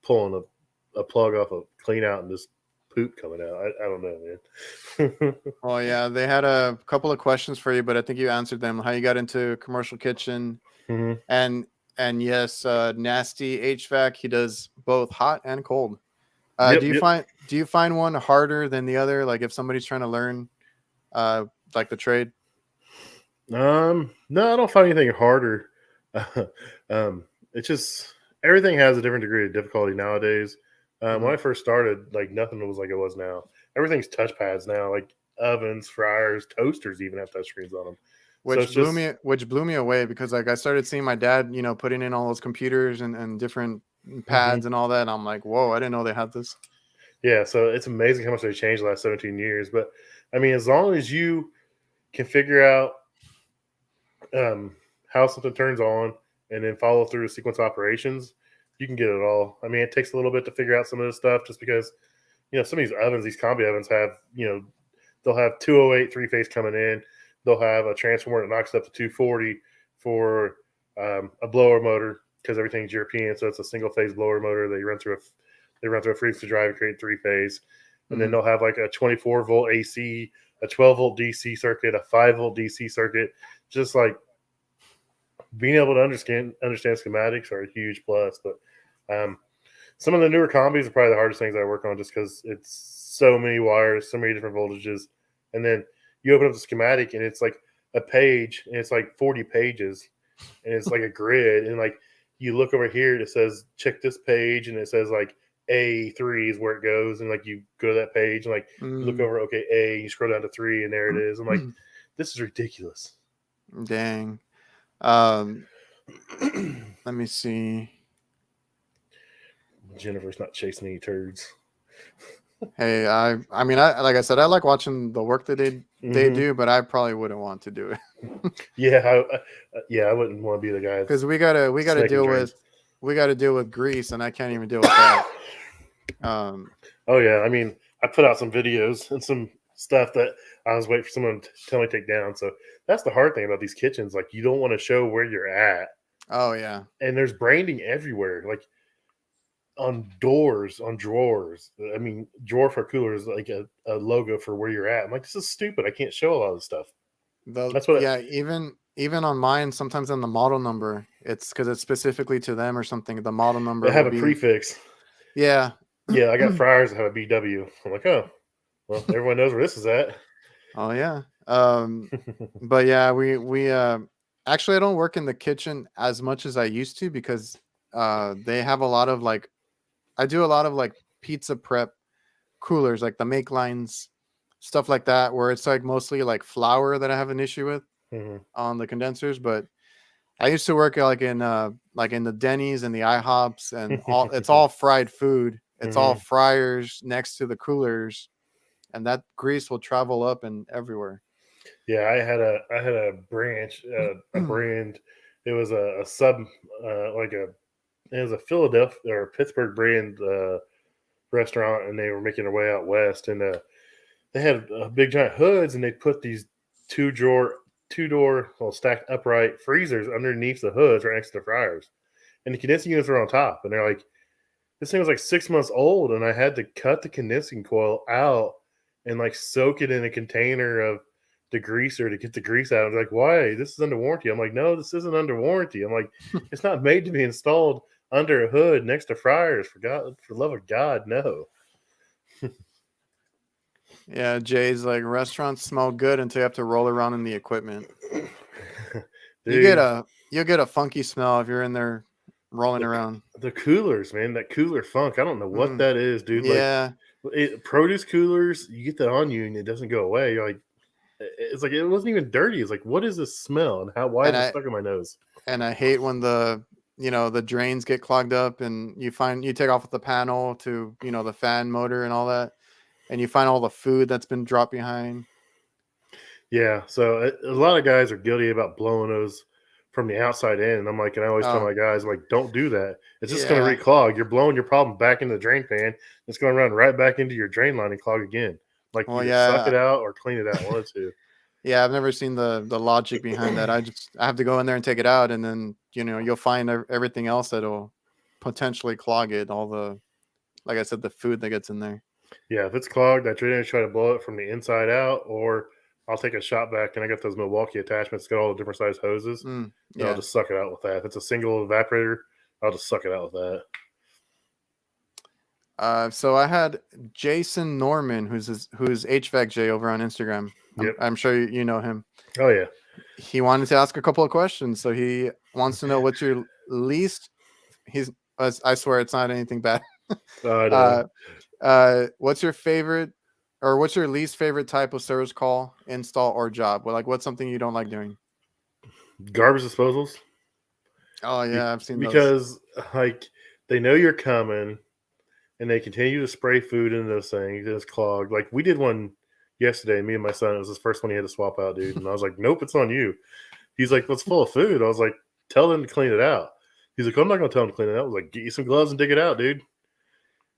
Speaker 2: pulling a plug off a clean out and just poop coming out. I don't know, man.
Speaker 1: Well, yeah, they had a couple of questions for you, but I think you answered them. How you got into commercial kitchen,
Speaker 2: Mhm.
Speaker 1: and yes, nasty HVAC. He does both hot and cold.
Speaker 2: Yep, yep.
Speaker 1: Do you find one harder than the other? Like if somebody's trying to learn, like the trade.
Speaker 2: No, I don't find anything harder. It's just everything has a different degree of difficulty nowadays. When
Speaker 1: Mhm.
Speaker 2: I first started, like nothing was like it was now. Everything's touchpads now, like ovens, fryers, toasters even have touchscreens on them. So it's just
Speaker 1: Which blew me away because like I started seeing my dad, putting in all those computers and different
Speaker 2: mhm.
Speaker 1: pads and all that. And I'm like, whoa, I didn't know they had this.
Speaker 2: Yeah. So it's amazing how much they changed the last 17 years. But I mean, as long as you can figure out how something turns on and then follow through a sequence of operations, you can get it all. I mean, it takes a little bit to figure out some of this stuff just because, some of these ovens, these combi ovens have, they'll have 208 three-phase coming in. They'll have a transformer that knocks up to 240 for a blower motor. because everything's European, so it's a single phase blower motor. They run through a freeze to drive and create 3-phase, and then they'll have like a 24-volt AC, a 12-volt DC circuit, a 5-volt DC circuit. Just like being able to understand schematics are a huge plus. But some of the newer combis are probably the hardest things I work on, just because it's so many wires, so many different voltages, and then you open up the schematic and it's like a page, and it's like 40 pages, and it's like a grid, and like you look over here, it says check this page, and it says like A3 is where it goes, and like you go to that page, and like you look over, okay, A, you scroll down to 3, and there it is. I'm like, this is ridiculous.
Speaker 1: Dang. Let me see.
Speaker 2: Jennifer's not chasing any turds.
Speaker 1: Hey, I mean, like I said, I like watching the work that they do, but I probably wouldn't want to do it.
Speaker 2: I wouldn't want to be the guy,
Speaker 1: because we gotta deal with grease, and I can't even deal with that.
Speaker 2: Oh yeah, I mean, I put out some videos and some stuff that I was waiting for someone to tell me to take down. So that's the hard thing about these kitchens. Like, you don't want to show where you're at.
Speaker 1: Oh yeah,
Speaker 2: and there's branding everywhere, like on doors, on drawers. I mean, drawer for cooler is like a logo for where you're at. I'm like, this is stupid. I can't show a lot of this stuff.
Speaker 1: That's what. Even on mine, sometimes on the model number, it's because it's specifically to them or something. The model number
Speaker 2: they have a prefix.
Speaker 1: Yeah.
Speaker 2: Yeah, I got fryers that have a BW. I'm like, oh, well, everyone knows where this is at.
Speaker 1: Oh yeah. But yeah, we actually, I don't work in the kitchen as much as I used to, because they have a lot of like, I do a lot of like pizza prep coolers, like the make lines, stuff like that, where it's like mostly like flour that I have an issue with on the condensers. But I used to work like in the Denny's and the IHOPs, and it's all fried food. It's all fryers next to the coolers, and that grease will travel up and everywhere.
Speaker 2: Yeah, I had a branch, a brand. It was a sub, it was a Philadelphia or Pittsburgh brand restaurant, and they were making their way out west, and they had big giant hoods, and they put these two door stacked upright freezers underneath the hoods right next to the fryers, and the condensing units were on top. And they're like, this thing was like 6 months old, and I had to cut the condensing coil out and like soak it in a container of degreaser to get the grease out. I was like, why? This is under warranty. I'm like, no, this isn't under warranty. I'm like, it's not made to be installed under a hood next to fryers. For love of God, no.
Speaker 1: Yeah, Jay's like, restaurants smell good until you have to roll around in the equipment. You'll get a funky smell if you're in there rolling around.
Speaker 2: The coolers, man, that cooler funk. I don't know what that is, dude.
Speaker 1: Yeah.
Speaker 2: Like, produce coolers, you get that on you and it doesn't go away. You're like, it's like it wasn't even dirty. It's like, what is this smell, and why is it stuck in my nose?
Speaker 1: And I hate when the drains get clogged up, and you take off the panel to the fan motor and all that, and you find all the food that's been dropped behind.
Speaker 2: Yeah, so a lot of guys are guilty about blowing those from the outside in. I'm like, and I always tell my guys, like, don't do that. It's just going to reclog. You're blowing your problem back into the drain pan. It's going to run right back into your drain line and clog again. Like, suck it out or clean it out. One or two.
Speaker 1: Yeah, I've never seen the logic behind that. I have to go in there and take it out, and then you'll find everything else that'll potentially clog it. All the, like I said, the food that gets in there.
Speaker 2: Yeah, if it's clogged, I try to blow it from the inside out, or I'll take a shop vac, and I got those Milwaukee attachments, got all the different size hoses. I'll just suck it out with that. If it's a single evaporator, I'll just suck it out with that.
Speaker 1: So I had Jason Norman, who's HVAC over on Instagram.
Speaker 2: Yep.
Speaker 1: I'm sure you know him.
Speaker 2: Oh yeah.
Speaker 1: He wanted to ask a couple of questions. So he wants to know what's your least. I swear it's not anything bad. What's your favorite, or what's your least favorite type of service call, install, or job? Well, like, what's something you don't like doing?
Speaker 2: Garbage disposals.
Speaker 1: Oh yeah, I've seen those.
Speaker 2: Because like, they know you're coming, and they continue to spray food into those things, and it's clogged. Like, we did one yesterday, me and my son. It was his first one he had to swap out, dude. And I was like, nope, it's on you. He's like, well, it's full of food. I was like, tell them to clean it out. He's like, I'm not going to tell them to clean it out. I was like, get you some gloves and dig it out, dude. I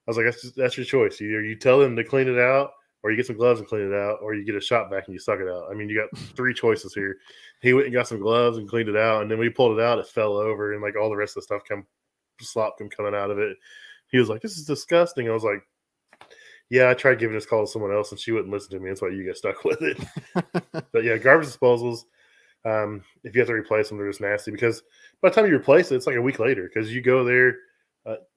Speaker 2: was like, that's your choice. Either you tell them to clean it out, or you get some gloves and clean it out, or you get a shop vac and you suck it out. I mean, you got three choices here. He went and got some gloves and cleaned it out, and then when he pulled it out, it fell over, and like all the rest of the stuff slop come coming out of it. He was like, "This is disgusting." I was like, "Yeah, I tried giving this call to someone else, and she wouldn't listen to me. That's why you get stuck with it." But yeah, garbage disposals. If you have to replace them, they're just nasty because by the time you replace it, it's like a week later because you go there.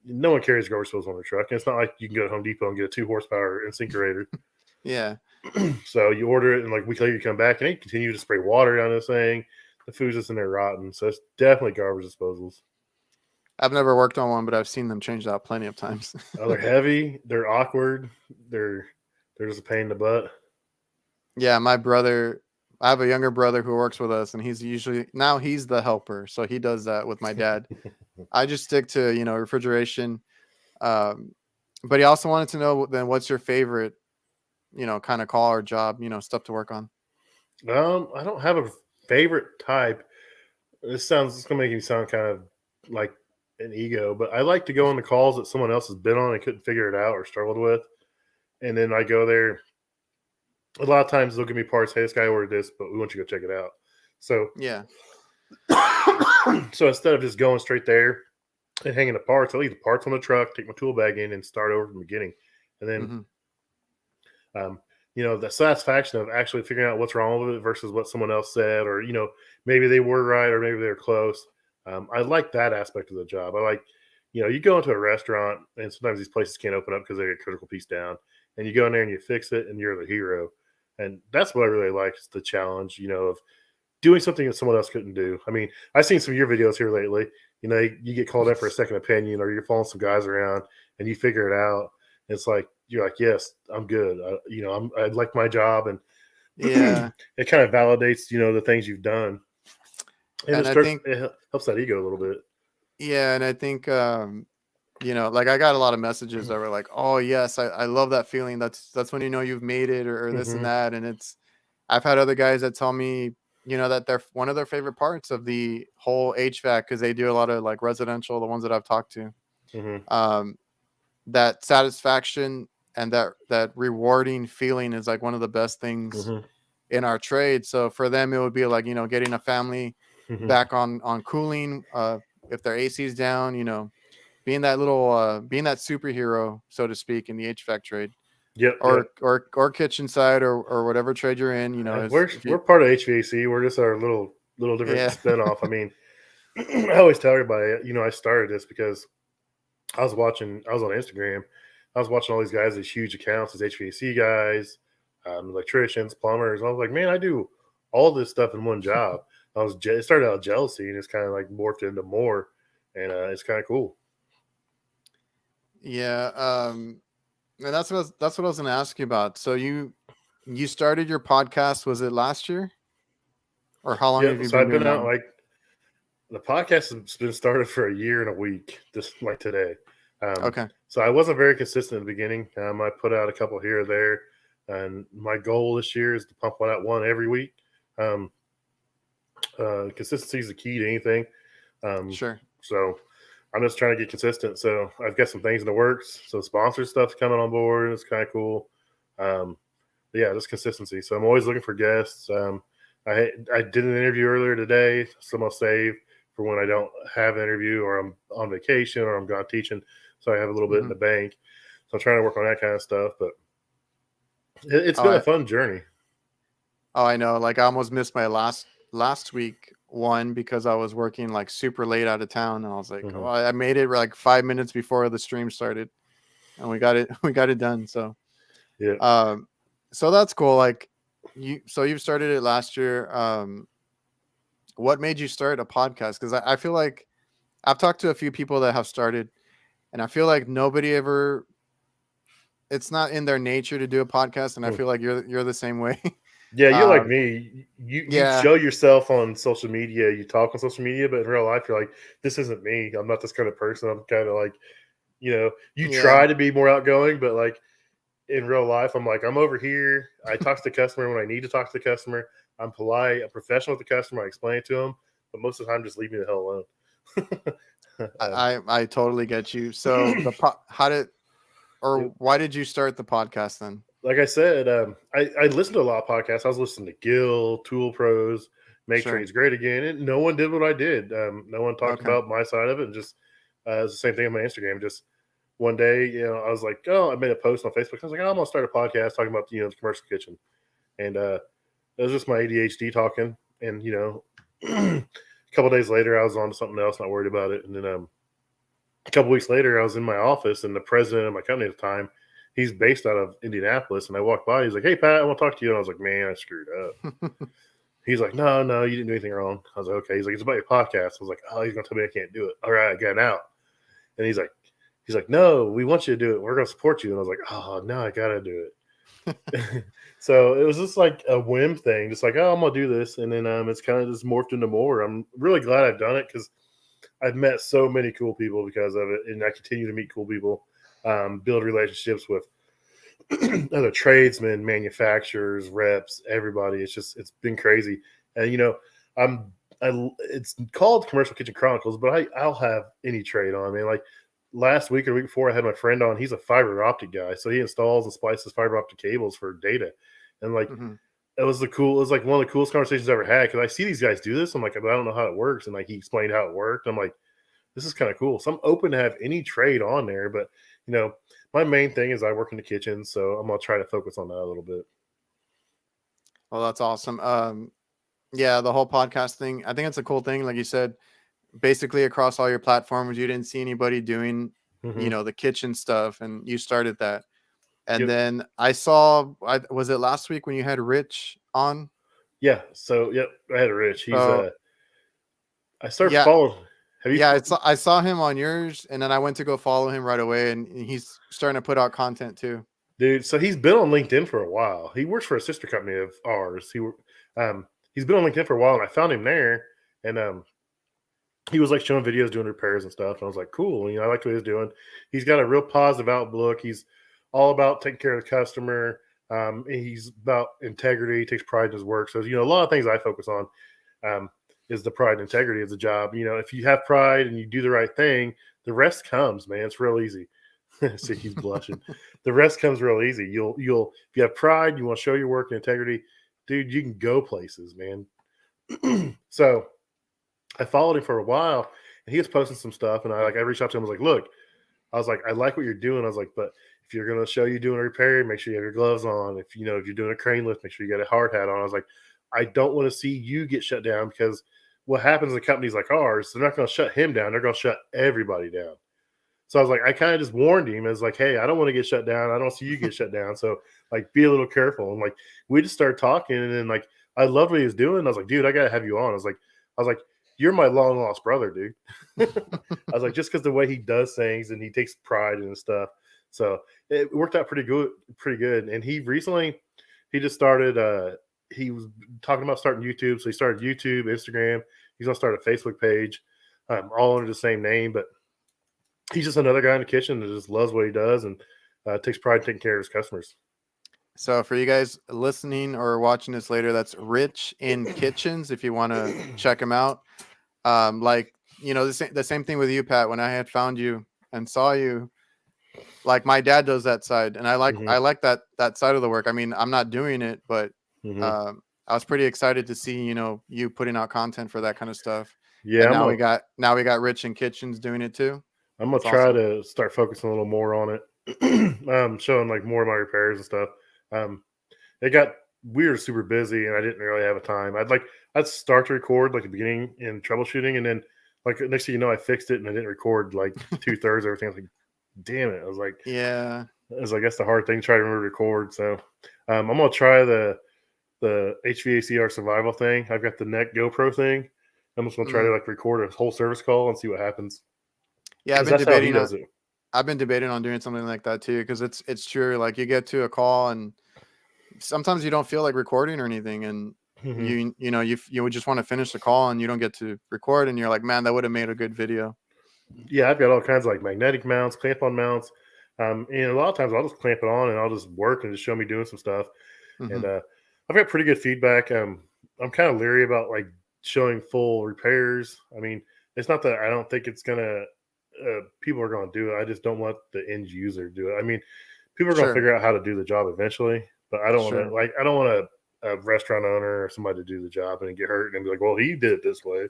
Speaker 2: No one carries garbage disposal on their truck. And it's not like you can go to Home Depot and get a 2 horsepower incinerator.
Speaker 1: Yeah.
Speaker 2: So you order it, and like a week later, you come back and they continue to spray water down this thing. The food's just in there rotten. So it's definitely garbage disposals.
Speaker 1: I've never worked on one, but I've seen them changed out plenty of times.
Speaker 2: They're heavy. They're awkward. They're just a pain in the butt.
Speaker 1: Yeah, my brother, I have a younger brother who works with us, and he's the helper. So he does that with my dad. I just stick to, refrigeration. But he also wanted to know then what's your favorite, kind of call or job, stuff to work on.
Speaker 2: I don't have a favorite type. It's gonna make me sound kind of like an ego, but I like to go on the calls that someone else has been on and couldn't figure it out or struggled with. And then I go there. A lot of times they'll give me parts. Hey, this guy ordered this, but we want you to go check it out. So
Speaker 1: Yeah.
Speaker 2: so instead of just going straight there and hanging the parts, I'll leave the parts on the truck, take my tool bag in, and start over from the beginning. And then, the satisfaction of actually figuring out what's wrong with it versus what someone else said, or maybe they were right or maybe they were close. I like that aspect of the job. I like, you go into a restaurant and sometimes these places can't open up because they get a critical piece down, and you go in there and you fix it, and you're the hero. And that's what I really like is the challenge, of doing something that someone else couldn't do. I mean, I've seen some of your videos here lately. You get called in for a second opinion, or you're following some guys around and you figure it out. It's like you're like, yes, I'm good. I like my job, and
Speaker 1: Yeah,
Speaker 2: it kind of validates the things you've done, and
Speaker 1: and I think
Speaker 2: it helps that ego a little bit.
Speaker 1: and I think like I got a lot of messages that were like, "Oh yes, I love that feeling. That's when you've made it, or this and
Speaker 2: Mm-hmm.
Speaker 1: that." And I've had other guys that tell me, that they're one of their favorite parts of the whole HVAC because they do a lot of like residential, the ones that I've talked to.
Speaker 2: Mm-hmm.
Speaker 1: That satisfaction and that rewarding feeling is like one of the best things
Speaker 2: Mm-hmm.
Speaker 1: in our trade. So for them, it would be like, getting a family
Speaker 2: Mm-hmm.
Speaker 1: back on cooling. If their AC's down, being that being that superhero, so to speak, in the HVAC trade,
Speaker 2: Yep. Yep.
Speaker 1: or kitchen side, or whatever trade you're in, is if
Speaker 2: We're
Speaker 1: you,
Speaker 2: part of HVAC. We're just our little different
Speaker 1: yeah,
Speaker 2: spinoff. I mean, I always tell everybody, I started this because I was on Instagram. I was watching all these guys, these huge accounts, these HVAC guys, electricians, plumbers. I was like, man, I do all this stuff in one job. It started out jealousy, and it's kind of like morphed into more, and it's kind of cool.
Speaker 1: yeah. And that's what I was going to ask you about. So you started your podcast, was it last year, or how long
Speaker 2: Yeah.
Speaker 1: have you
Speaker 2: So
Speaker 1: been
Speaker 2: I've
Speaker 1: doing
Speaker 2: been
Speaker 1: that
Speaker 2: out
Speaker 1: one?
Speaker 2: like the podcast has been started for a year and a week, just like today.
Speaker 1: Okay.
Speaker 2: So I wasn't very consistent in the beginning. I put out a couple here or there, and my goal this year is to pump one every week. Um, Consistency is the key to anything.
Speaker 1: Sure.
Speaker 2: So I'm just trying to get consistent. So I've got some things in the works. So sponsor stuff's coming on board. It's kind of cool. Um, but yeah, just consistency. So I'm always looking for guests. I did an interview earlier today. Some I'll save for when I don't have an interview, or I'm on vacation, or I'm gone teaching. So I have a little bit in
Speaker 1: Hmm.
Speaker 2: the bank. So I'm trying to work on that kind of stuff. But it's
Speaker 1: Oh,
Speaker 2: been a fun journey.
Speaker 1: I know. Like I almost missed my last week one because I was working like super late out of town, and I was like,
Speaker 2: Hmm.
Speaker 1: oh, I made it like 5 minutes before the stream started, and we got it we got it done. So
Speaker 2: Yeah.
Speaker 1: um, so that's cool. Like you've started it last year. What made you start a podcast? Because I feel like I've talked to a few people that have started, and I feel like nobody ever. It's not in their nature to do a podcast, and I
Speaker 2: Hmm.
Speaker 1: feel like you're the same way.
Speaker 2: Yeah, you're like
Speaker 1: um,
Speaker 2: me. You
Speaker 1: yeah,
Speaker 2: show yourself on social media, you talk on social media, but in real life, you're like, this isn't me. I'm not this kind of person. I'm kind of like, you
Speaker 1: yeah,
Speaker 2: try to be more outgoing, but like in real life, I'm like, I'm over here. I talk to the customer when I need to talk to the customer. I'm polite, I'm professional with the customer. I explain it to them, but most of the time, just leave me the hell alone.
Speaker 1: I totally get you. So how did
Speaker 2: Yep.
Speaker 1: or why did you start the podcast then?
Speaker 2: like I said, I listened to a lot of podcasts. I was listening to Gill, Tool Pros, Make
Speaker 1: Sure.
Speaker 2: Trades Great Again, and no one did what I did. No one talked
Speaker 1: Okay.
Speaker 2: about my side of it, and just it's the same thing on my Instagram. Just one day, I was like, oh, I made a post on Facebook. I was like, oh, I'm gonna start a podcast talking about the commercial kitchen, and it was just my ADHD talking. And a couple days later, I was on to something else, not worried about it. And then a couple weeks later, I was in my office, and the president of my company at the time, he's based out of Indianapolis, and I walked by. He's like, "Hey, Pat, I want to talk to you." And I was like, "Man, I screwed up." He's like, "No, no, you didn't do anything wrong." I was like, "Okay." He's like, "It's about your podcast." I was like, "Oh, he's gonna tell me I can't do it." All right, I got out. And he's like, "No, we want you to do it. We're gonna support you." And I was like, "Oh, no, I gotta do it." So it was just like a whim thing, just like, "Oh, I'm gonna do this," and then it's kind of just morphed into more. I'm really glad I've done it because I've met so many cool people because of it, and I continue to meet cool people, build relationships with other tradesmen, manufacturers, reps, everybody. It's been crazy, and I'm it's called Commercial Kitchen Chronicles, but I'll have any trade on. I mean, like last week or the week before, I had my friend on. He's a fiber optic guy, so he installs and splices fiber optic cables for data, and like
Speaker 1: Hmm.
Speaker 2: it was like one of the coolest conversations I ever had because I see these guys do this. I'm like, but I don't know how it works, and like he explained how it worked. I'm like, this is kind of cool. So I'm open to have any trade on there, but you know, my main thing is I work in the kitchen, so I'm gonna try to focus on that a little bit.
Speaker 1: Well, that's awesome. Yeah, the whole podcast thing. I think it's a cool thing. Like you said, basically across all your platforms, you didn't see anybody doing,
Speaker 2: Hmm.
Speaker 1: the kitchen stuff, and you started that. And
Speaker 2: Yep.
Speaker 1: then I saw, was it last week when you had Rich on?
Speaker 2: Yeah. So yep, I had a Rich. He's
Speaker 1: So
Speaker 2: I started
Speaker 1: yeah,
Speaker 2: following. Have you?
Speaker 1: yeah, I saw him on yours, and then I went to go follow him right away, and he's starting to put out content too.
Speaker 2: Dude, so he's been on LinkedIn for a while. He works for a sister company of ours. He's been on LinkedIn for a while, and I found him there, and he was like showing videos doing repairs and stuff. And I was like, cool. I liked what he was doing. He's got a real positive outlook. He's all about taking care of the customer. And he's about integrity. He takes pride in his work. So a lot of things I focus on um, is the pride and integrity of the job. If you have pride and you do the right thing, the rest comes, man. It's real easy. See, he's blushing. The rest comes real easy. You'll if you have pride, you want to show your work and integrity, dude. You can go places, man. So I followed him for a while, and he was posting some stuff, and I reached out to him. I was like, "Look, I was like, I like what you're doing." I was like, "But if you're gonna show you doing a repair, make sure you have your gloves on. If you're doing a crane lift, make sure you got a hard hat on." I was like, "I don't want to see you get shut down because what happens in companies like ours, they're not gonna shut him down. They're gonna shut everybody down." So I was like, I kind of just warned him as like, "Hey, I don't want to get shut down. I don't see you get shut down. So like, be a little careful." And like, we just started talking, and then like, I loved what he was doing. I was like, "Dude, I gotta have you on." I was like, "You're my long lost brother, dude." I was like, just because the way he does things and he takes pride in his stuff. So it worked out pretty good, pretty good. And he just started. He was talking about starting YouTube, so he started YouTube, Instagram. He's gonna start a Facebook page, all under the same name, but he's just another guy in the kitchen that just loves what he does and takes pride in taking care of his customers.
Speaker 1: So for you guys listening or watching this later, that's Rich in Kitchens. If you want to check him out, like the same thing with you, Pat. When I had found you and saw you, like my dad does that side, and I like
Speaker 2: Hmm.
Speaker 1: I like that side of the work. I mean, I'm not doing it, but
Speaker 2: Hmm.
Speaker 1: I was pretty excited to see you putting out content for that kind of stuff.
Speaker 2: Yeah,
Speaker 1: And now we got Rich in Kitchens doing it too.
Speaker 2: I'm gonna
Speaker 1: It's
Speaker 2: try
Speaker 1: awesome.
Speaker 2: to start focusing a little more on it, showing like more of my repairs and stuff. Um, it got we were super busy and I didn't really have a time. I'd start to record like the beginning in troubleshooting, and then like next thing you know, I fixed it and I didn't record like 2/3 of everything. I was like, damn it!
Speaker 1: Yeah.
Speaker 2: I was like, that's the hard thing to try to remember to record. So I'm gonna try the HVACR survival thing. I've got the neck GoPro thing. I'm just gonna try to
Speaker 1: Mm.
Speaker 2: like record a whole service call and see what happens
Speaker 1: Yeah, I've
Speaker 2: because
Speaker 1: been
Speaker 2: that's how he
Speaker 1: debating on
Speaker 2: does it.
Speaker 1: I've been debating on doing something like that too, because it's true. Like you get to a call and sometimes you don't feel like recording or anything, and
Speaker 2: Hmm.
Speaker 1: you would just want to finish the call and you don't get to record, and you're like, man, that would have made a good video.
Speaker 2: Yeah, I've got all kinds of like magnetic mounts, clamp on mounts. And a lot of times I'll just clamp it on and I'll just work and just show me doing some stuff. And
Speaker 1: Hmm.
Speaker 2: I've got pretty good feedback. I'm kind of leery about like showing full repairs. I mean, it's not that I don't think it's gonna people are gonna do it. I just don't want the end user to do it. I mean, people are going to
Speaker 1: Sure.
Speaker 2: figure out how to do the job eventually. But I don't want
Speaker 1: Sure.
Speaker 2: to I don't want a restaurant owner or somebody to do the job and get hurt and be like, well, he did it this way.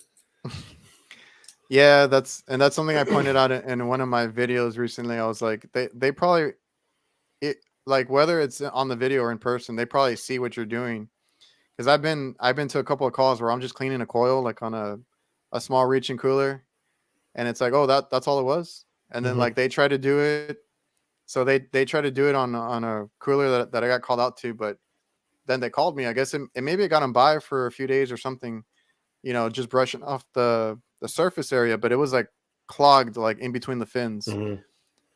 Speaker 1: Yeah, that's something I pointed out in one of my videos recently. I was like, they probably it like whether it's on the video or in person, they probably see what you're doing. Because I've been to a couple of calls where I'm just cleaning a coil like on a small reaching cooler, and it's like, oh, that's all it was. And then
Speaker 2: Mm-hmm.
Speaker 1: like they try to do it, so they try to do it on a cooler that I got called out to, but then they called me. I guess it maybe it got them by for a few days or something, just brushing off the surface area, but it was like clogged like in between the fins,
Speaker 2: Mm-hmm.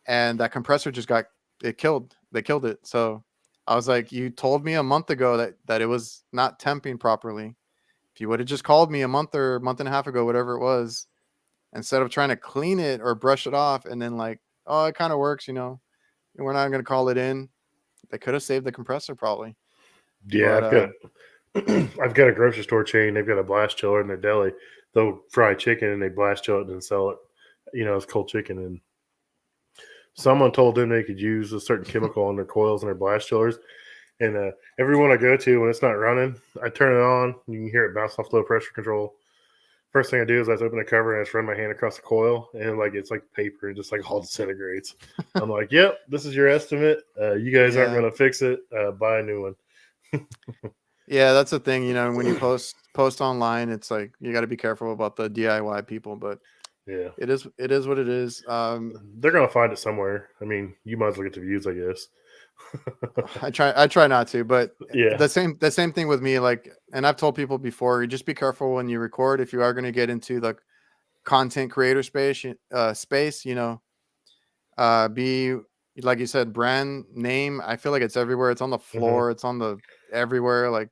Speaker 1: and that compressor just got it killed. They killed it. So I was like, you told me a month ago that it was not temping properly. If you would have just called me a month or month and a half ago, whatever it was, instead of trying to clean it or brush it off, and then like, oh, it kind of works, we're not going to call it in. They could have saved the compressor probably.
Speaker 2: Yeah,
Speaker 1: But
Speaker 2: I've got I've got a grocery store chain. They've got a blast chiller in their deli. They'll fry chicken and they blast chill it and sell it, as cold chicken. And someone told them they could use a certain chemical on their coils and their blast chillers. And everyone I go to, when it's not running, I turn it on. You can hear it bounce off low pressure control. First thing I do is I just open the cover and I just run my hand across the coil, and it's like paper and just like all disintegrates. I'm like, "Yep, this is your estimate. You guys aren't
Speaker 1: yeah,
Speaker 2: going to fix it. Buy a new one."
Speaker 1: yeah, that's the thing. When you post online, it's like you got to be careful about the DIY people, but
Speaker 2: Yeah,
Speaker 1: it is what it is.
Speaker 2: they're going to find it somewhere. I mean, you might as well get the views, I guess.
Speaker 1: I try not to, but
Speaker 2: Yeah.
Speaker 1: the same thing with me. Like, and I've told people before, you just be careful when you record. If you are going to get into the content creator space, be like you said, brand name. I feel like it's everywhere. It's on the
Speaker 2: Hmm.
Speaker 1: floor. It's on the everywhere. Like,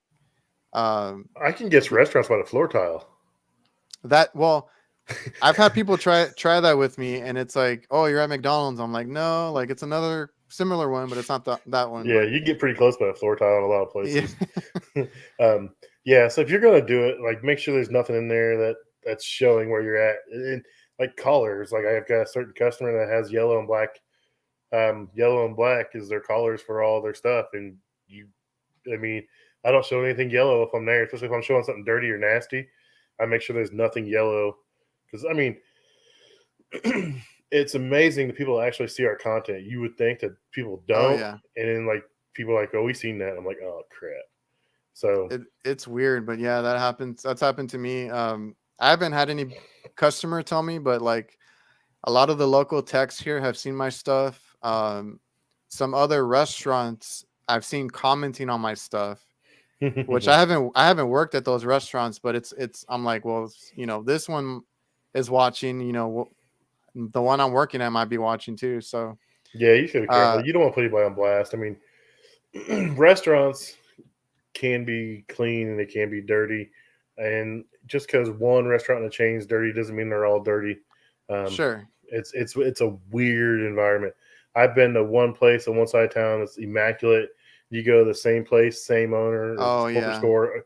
Speaker 1: um,
Speaker 2: I can guess
Speaker 1: y-
Speaker 2: restaurants by the floor tile.
Speaker 1: that. Well, I've had people try that with me, and it's like, oh, you're at McDonald's. I'm like, no, like it's another similar one, but it's not that one.
Speaker 2: Yeah,
Speaker 1: But
Speaker 2: you get pretty close by the floor tile in a lot of
Speaker 1: yeah,
Speaker 2: places. um, yeah, so if you're going to do it, like make sure there's nothing in there that's showing where you're at. And like colors, like I've got a certain customer that has yellow and black. Yellow and black is their colors for all their stuff, and I mean, I don't show anything yellow if I'm there, especially if I'm showing something dirty or nasty. I make sure there's nothing yellow because I mean, it's amazing that people actually see our content. You would think that people
Speaker 1: oh
Speaker 2: don't,
Speaker 1: yeah.
Speaker 2: and then like people are like, oh, we've seen that. I'm like, oh crap. So
Speaker 1: It's weird, but yeah, that happens. That's happened to me. I haven't had any customer tell me, but like a lot of the local techs here have seen my stuff. Some other restaurants I've seen commenting on my stuff, which I haven't worked at those restaurants, but it's I'm like, well, this one is watching. The one I'm working at might be watching too. So,
Speaker 2: yeah, you should be careful.
Speaker 1: uh,
Speaker 2: You don't want to put anybody on blast. I mean, restaurants can be clean and they can be dirty, and just because one restaurant in the chain is dirty doesn't mean they're all dirty. Um,
Speaker 1: sure.
Speaker 2: it's a weird environment. I've been to one place on one side of town that's immaculate. You go to the same place, same owner, or
Speaker 1: Oh
Speaker 2: corporate
Speaker 1: yeah,
Speaker 2: store,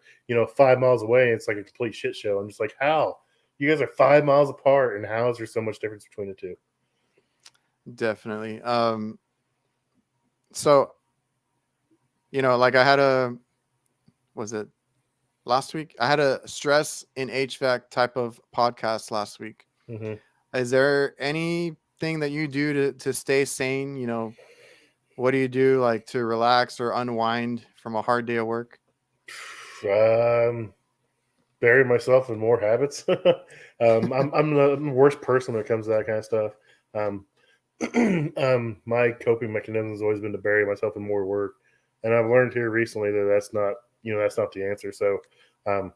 Speaker 2: 5 miles away, and it's like a complete shit show. I'm just like, how? You guys are 5 miles apart, and how is there so much difference between the two?
Speaker 1: definitely. So like I had was it last week? I had a stress in HVAC type of podcast last week.
Speaker 2: Hmm.
Speaker 1: Is there anything that you do to stay sane? What do you do like to relax or unwind from a hard day of work?
Speaker 2: Um, bury myself in more habits. I'm the worst person when it comes to that kind of stuff. Um, my coping mechanism has always been to bury myself in more work, and I've learned here recently that that's not the answer. So, um,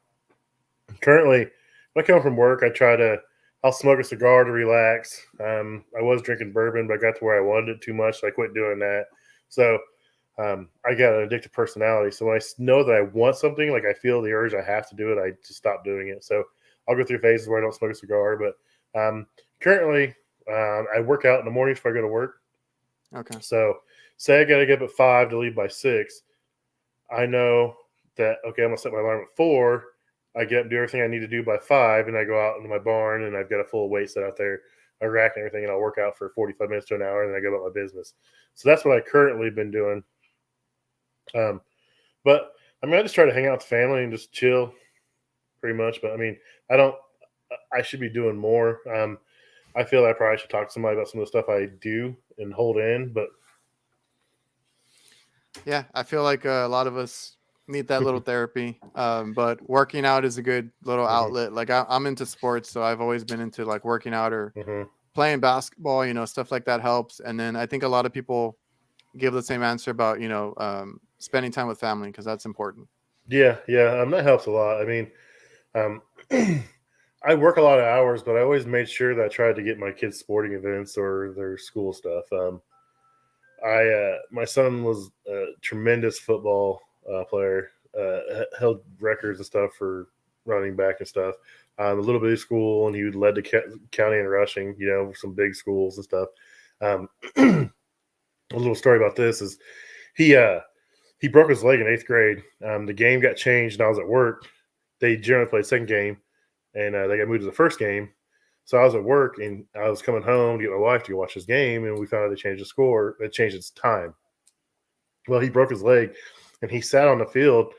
Speaker 2: currently, when I come from work, I'll smoke a cigar to relax. I was drinking bourbon, but I got to where I wanted it too much, so I quit doing that. So, I got an addictive personality. So when I know that I want something, like I feel the urge, I have to do it, I just stop doing it. So I'll go through phases where I don't smoke a cigar, but currently I work out in the mornings before I go to work.
Speaker 1: Okay.
Speaker 2: So say I got to get up at 5 to leave by 6. I know that, okay, I'm going to set my alarm at 4. I get up and do everything I need to do by 5, and I go out into my barn and I've got a full weight set out there. my rack and everything, and I'll work out for 45 minutes to an hour, and then I go about my business. So that's what I currently been doing. But I mean, I just try to hang out with the family and just chill, pretty much. But I mean, I don't. I should be doing more. I feel I probably should talk to somebody about some of the stuff I do and hold in. But
Speaker 1: Yeah, I feel like a lot of us need that little therapy. But working out is a good little
Speaker 2: hmm
Speaker 1: outlet. Like I'm into sports, so I've always been into like working out or
Speaker 2: hmm
Speaker 1: playing basketball. Stuff like that helps. And then I think a lot of people give the same answer about spending time with family because that's important.
Speaker 2: yeah, that helps a lot. I mean, um, I work a lot of hours, but I always made sure that I tried to get my kids' sporting events or their school stuff. My son was a tremendous football player, held records and stuff for running back and stuff. A little bit of school, and he led the county in rushing. Some big schools and stuff. Um, a little story about this is he broke his leg in 8th grade. The game got changed, and I was at work. They generally played second game, and they got moved to the first game. So I was at work, and I was coming home to get my wife to go watch this game, and we found out they changed the score. They changed its time. Well, he broke his leg, and he sat on the field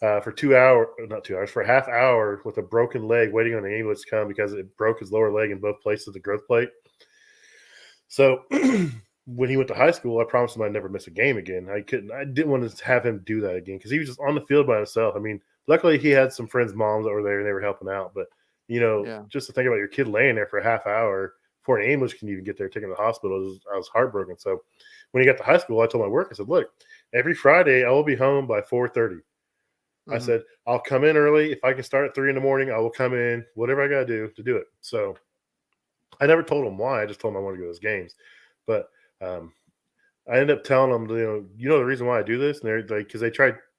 Speaker 2: for 2 hours, not 2 hours, for a half hour with a broken leg, waiting on the ambulance to come because it broke his lower leg in both places of the growth plate. So when he went to high school, I promised him I'd never miss a game again. I didn't want to have him do that again because he was just on the field by himself. I mean, luckily he had some friends' moms that were there and they were helping out. But
Speaker 1: Yeah.
Speaker 2: just to think about your kid laying there for a half hour before an ambulance can even get there, taken to the hospital, I was heartbroken. So when he got to high school, I told my work, I said, "Look, every Friday I will be home by 4:30." I
Speaker 1: Hmm.
Speaker 2: said, "I'll come in early. If I can start at 3 in the morning, I will come in, whatever I got to do it." So I never told him why. I just told him I want to go to those games. But um, I ended up telling them, the reason why I do this, and they're like, because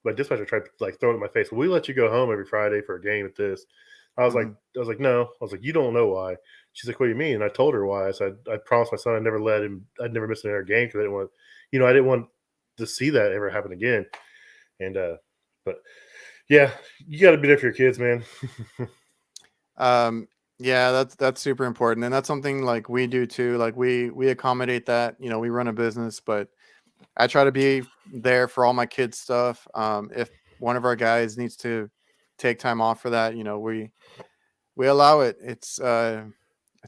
Speaker 2: my dispatcher tried to like throw it in my face. Well, we let you go home every Friday for a game at this.
Speaker 1: Hmm.
Speaker 2: I was like, no. I was like, you don't know why. She's like, what do you mean? And I told her why. I said, I promised my son I'd never miss another game because I didn't want to see that ever happen again. And but yeah, you got to be there for your kids, man.
Speaker 1: Um, yeah, that's super important, and that's something like we do too. Like we accommodate that. We run a business, but I try to be there for all my kids' stuff. If one of our guys needs to take time off for that, we allow it. It's super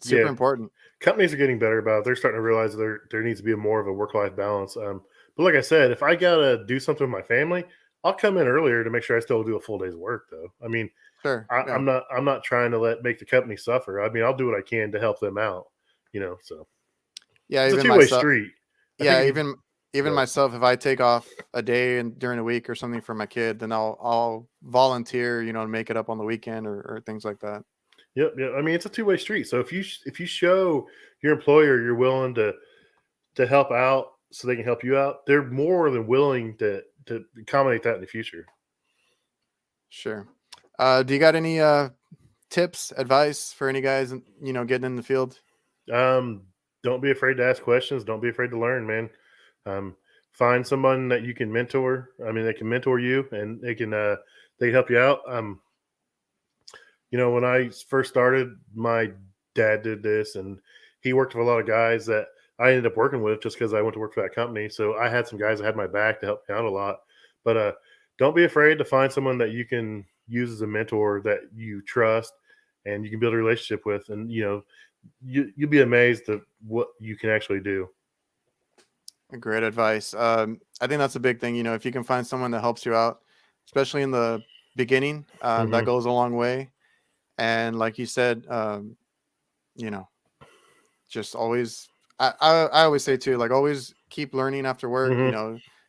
Speaker 2: Yeah,
Speaker 1: important.
Speaker 2: companies are getting better about it. They're starting to realize there needs to be more of a work life balance. But like I said, if I gotta do something with my family, I'll come in earlier to make sure I still do a full day's work. Though, I mean,
Speaker 1: Sure. Yeah.
Speaker 2: I'm not trying to make the company suffer. I mean, I'll do what I can to help them out. So
Speaker 1: Yeah.
Speaker 2: it's a
Speaker 1: Even
Speaker 2: two way
Speaker 1: myself.
Speaker 2: street. I think
Speaker 1: Yeah.
Speaker 2: if you
Speaker 1: Even
Speaker 2: go,
Speaker 1: myself. If I take off a day and during the week or something for my kid, then I'll volunteer. And make it up on the weekend or things like that.
Speaker 2: yep. I mean, it's a two way street. So if you show your employer you're willing to help out so they can help you out, they're more than willing to accommodate that in the future.
Speaker 1: Sure. Do you got any tips, advice for any guys, getting in the field?
Speaker 2: Um, don't be afraid to ask questions. Don't be afraid to learn, man. Um, find someone that you can mentor. I mean, they can mentor you, and they can help you out. When I first started, my dad did this, and he worked with a lot of guys that I ended up working with just because I went to work for that company. So I had some guys that had my back to help me out a lot. But don't be afraid to find someone that you can use as a mentor that you trust and you can build a relationship with, and you'll be amazed at what you can actually do.
Speaker 1: Great advice. I think that's a big thing. If you can find someone that helps you out, especially in the beginning, that
Speaker 2: hmm
Speaker 1: goes a long way. And like you said, you know, just always, I always say too, like always keep learning after work.
Speaker 2: hmm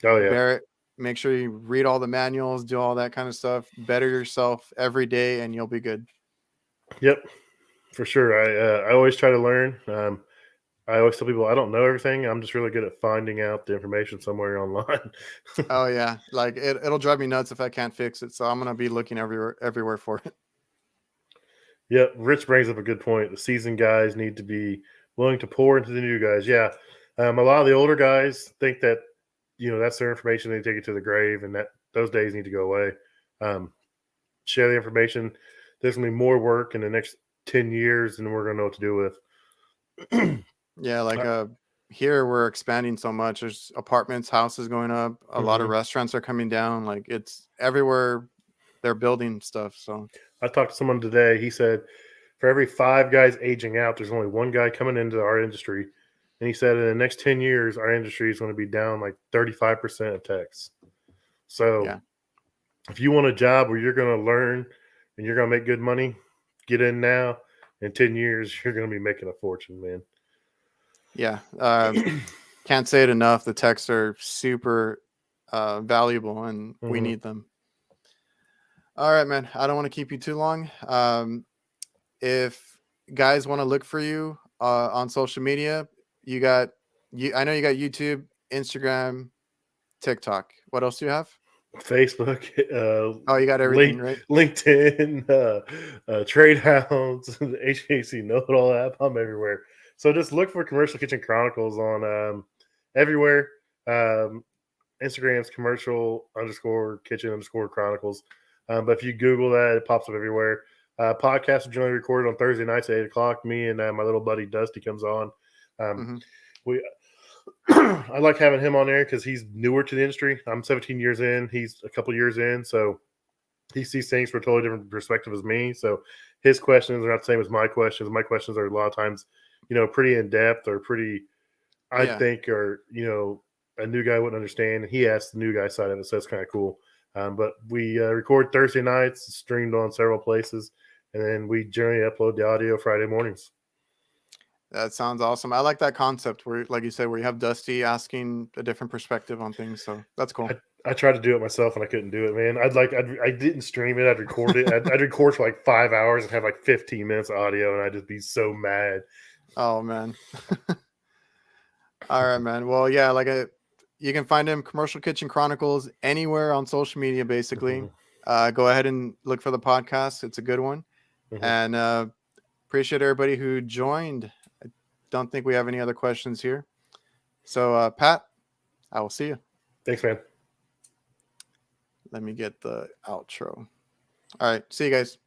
Speaker 2: Oh yeah.
Speaker 1: Bear make sure you read all the manuals, do all that kind of stuff, better yourself every day, and you'll be good.
Speaker 2: Yep. For sure. I always try to learn. I always tell people I don't know everything. I'm just really good at finding out the information somewhere online.
Speaker 1: Oh yeah, like it'll drive me nuts if I can't fix it. So I'm gonna be looking everywhere for it.
Speaker 2: Yep. Rich brings up a good point. The seasoned guys need to be willing to pour into the new guys. Yeah. A lot of the older guys think that that's their information. They take it to the grave, and that those days need to go away. Um, share the information. There's gonna be more work in the next 10 years than we're gonna know what to do with.
Speaker 1: Yeah, like here we're expanding so much. There's apartments, houses going up. A lot of
Speaker 2: Mhm.
Speaker 1: restaurants are coming down. Like it's everywhere they're building stuff. So
Speaker 2: I talked to someone today. He said for every 5 guys aging out, there's only one guy coming into our industry. And he said in the next 10 years, our industry is going to be down like 35% of techs. So
Speaker 1: yeah,
Speaker 2: if you want a job where you're going to learn and you're going to make good money, get in now. In 10 years, you're going to be making a fortune, man.
Speaker 1: yeah. Can't say it enough. The techs are super valuable, and we
Speaker 2: Mhm.
Speaker 1: need them. All right, man. I don't want to keep you too long. If guys want to look for you on social media, you got you. I know you got YouTube, Instagram, TikTok. What else do you have?
Speaker 2: Facebook,
Speaker 1: Oh, you got everything,
Speaker 2: link,
Speaker 1: right?
Speaker 2: LinkedIn, Trade Hounds, the HVAC Know It All app. I'm everywhere. So just look for Commercial Kitchen Chronicles on everywhere. Um, Instagram's commercial underscore kitchen underscore chronicles. But if you Google that, it pops up everywhere. Podcasts are generally recorded on Thursday nights at 8 o'clock. Me and my little buddy Dusty comes on. Um,
Speaker 1: Mm-hmm.
Speaker 2: we I like having him on there because he's newer to the industry. I'm 17 years in. He's a couple years in, so he sees things from a totally different perspective as me. So his questions are not the same as my questions. My questions are a lot of times, pretty in depth or pretty, I
Speaker 1: Yeah,
Speaker 2: think, or a new guy wouldn't understand. He asks the new guy side of it, so that's kind of cool. But we record Thursday nights, streamed on several places, and then we generally upload the audio Friday mornings.
Speaker 1: that sounds awesome. I like that concept where, like you said, where you have Dusty asking a different perspective on things. So that's cool.
Speaker 2: I tried to do it myself and I couldn't do it, man. I didn't stream it. I'd record it. I'd record for like 5 hours and have like 15 minutes of audio, and I'd just be so mad.
Speaker 1: Oh man. All right, man. Well, yeah, you can find him Commercial Kitchen Chronicles anywhere on social media, basically.
Speaker 2: Mhm,
Speaker 1: Go ahead and look for the podcast. It's a good one.
Speaker 2: mhm.
Speaker 1: And appreciate everybody who joined. I don't think we have any other questions here. So, Pat, I will see you.
Speaker 2: Thanks, man.
Speaker 1: Let me get the outro. All right. See you guys.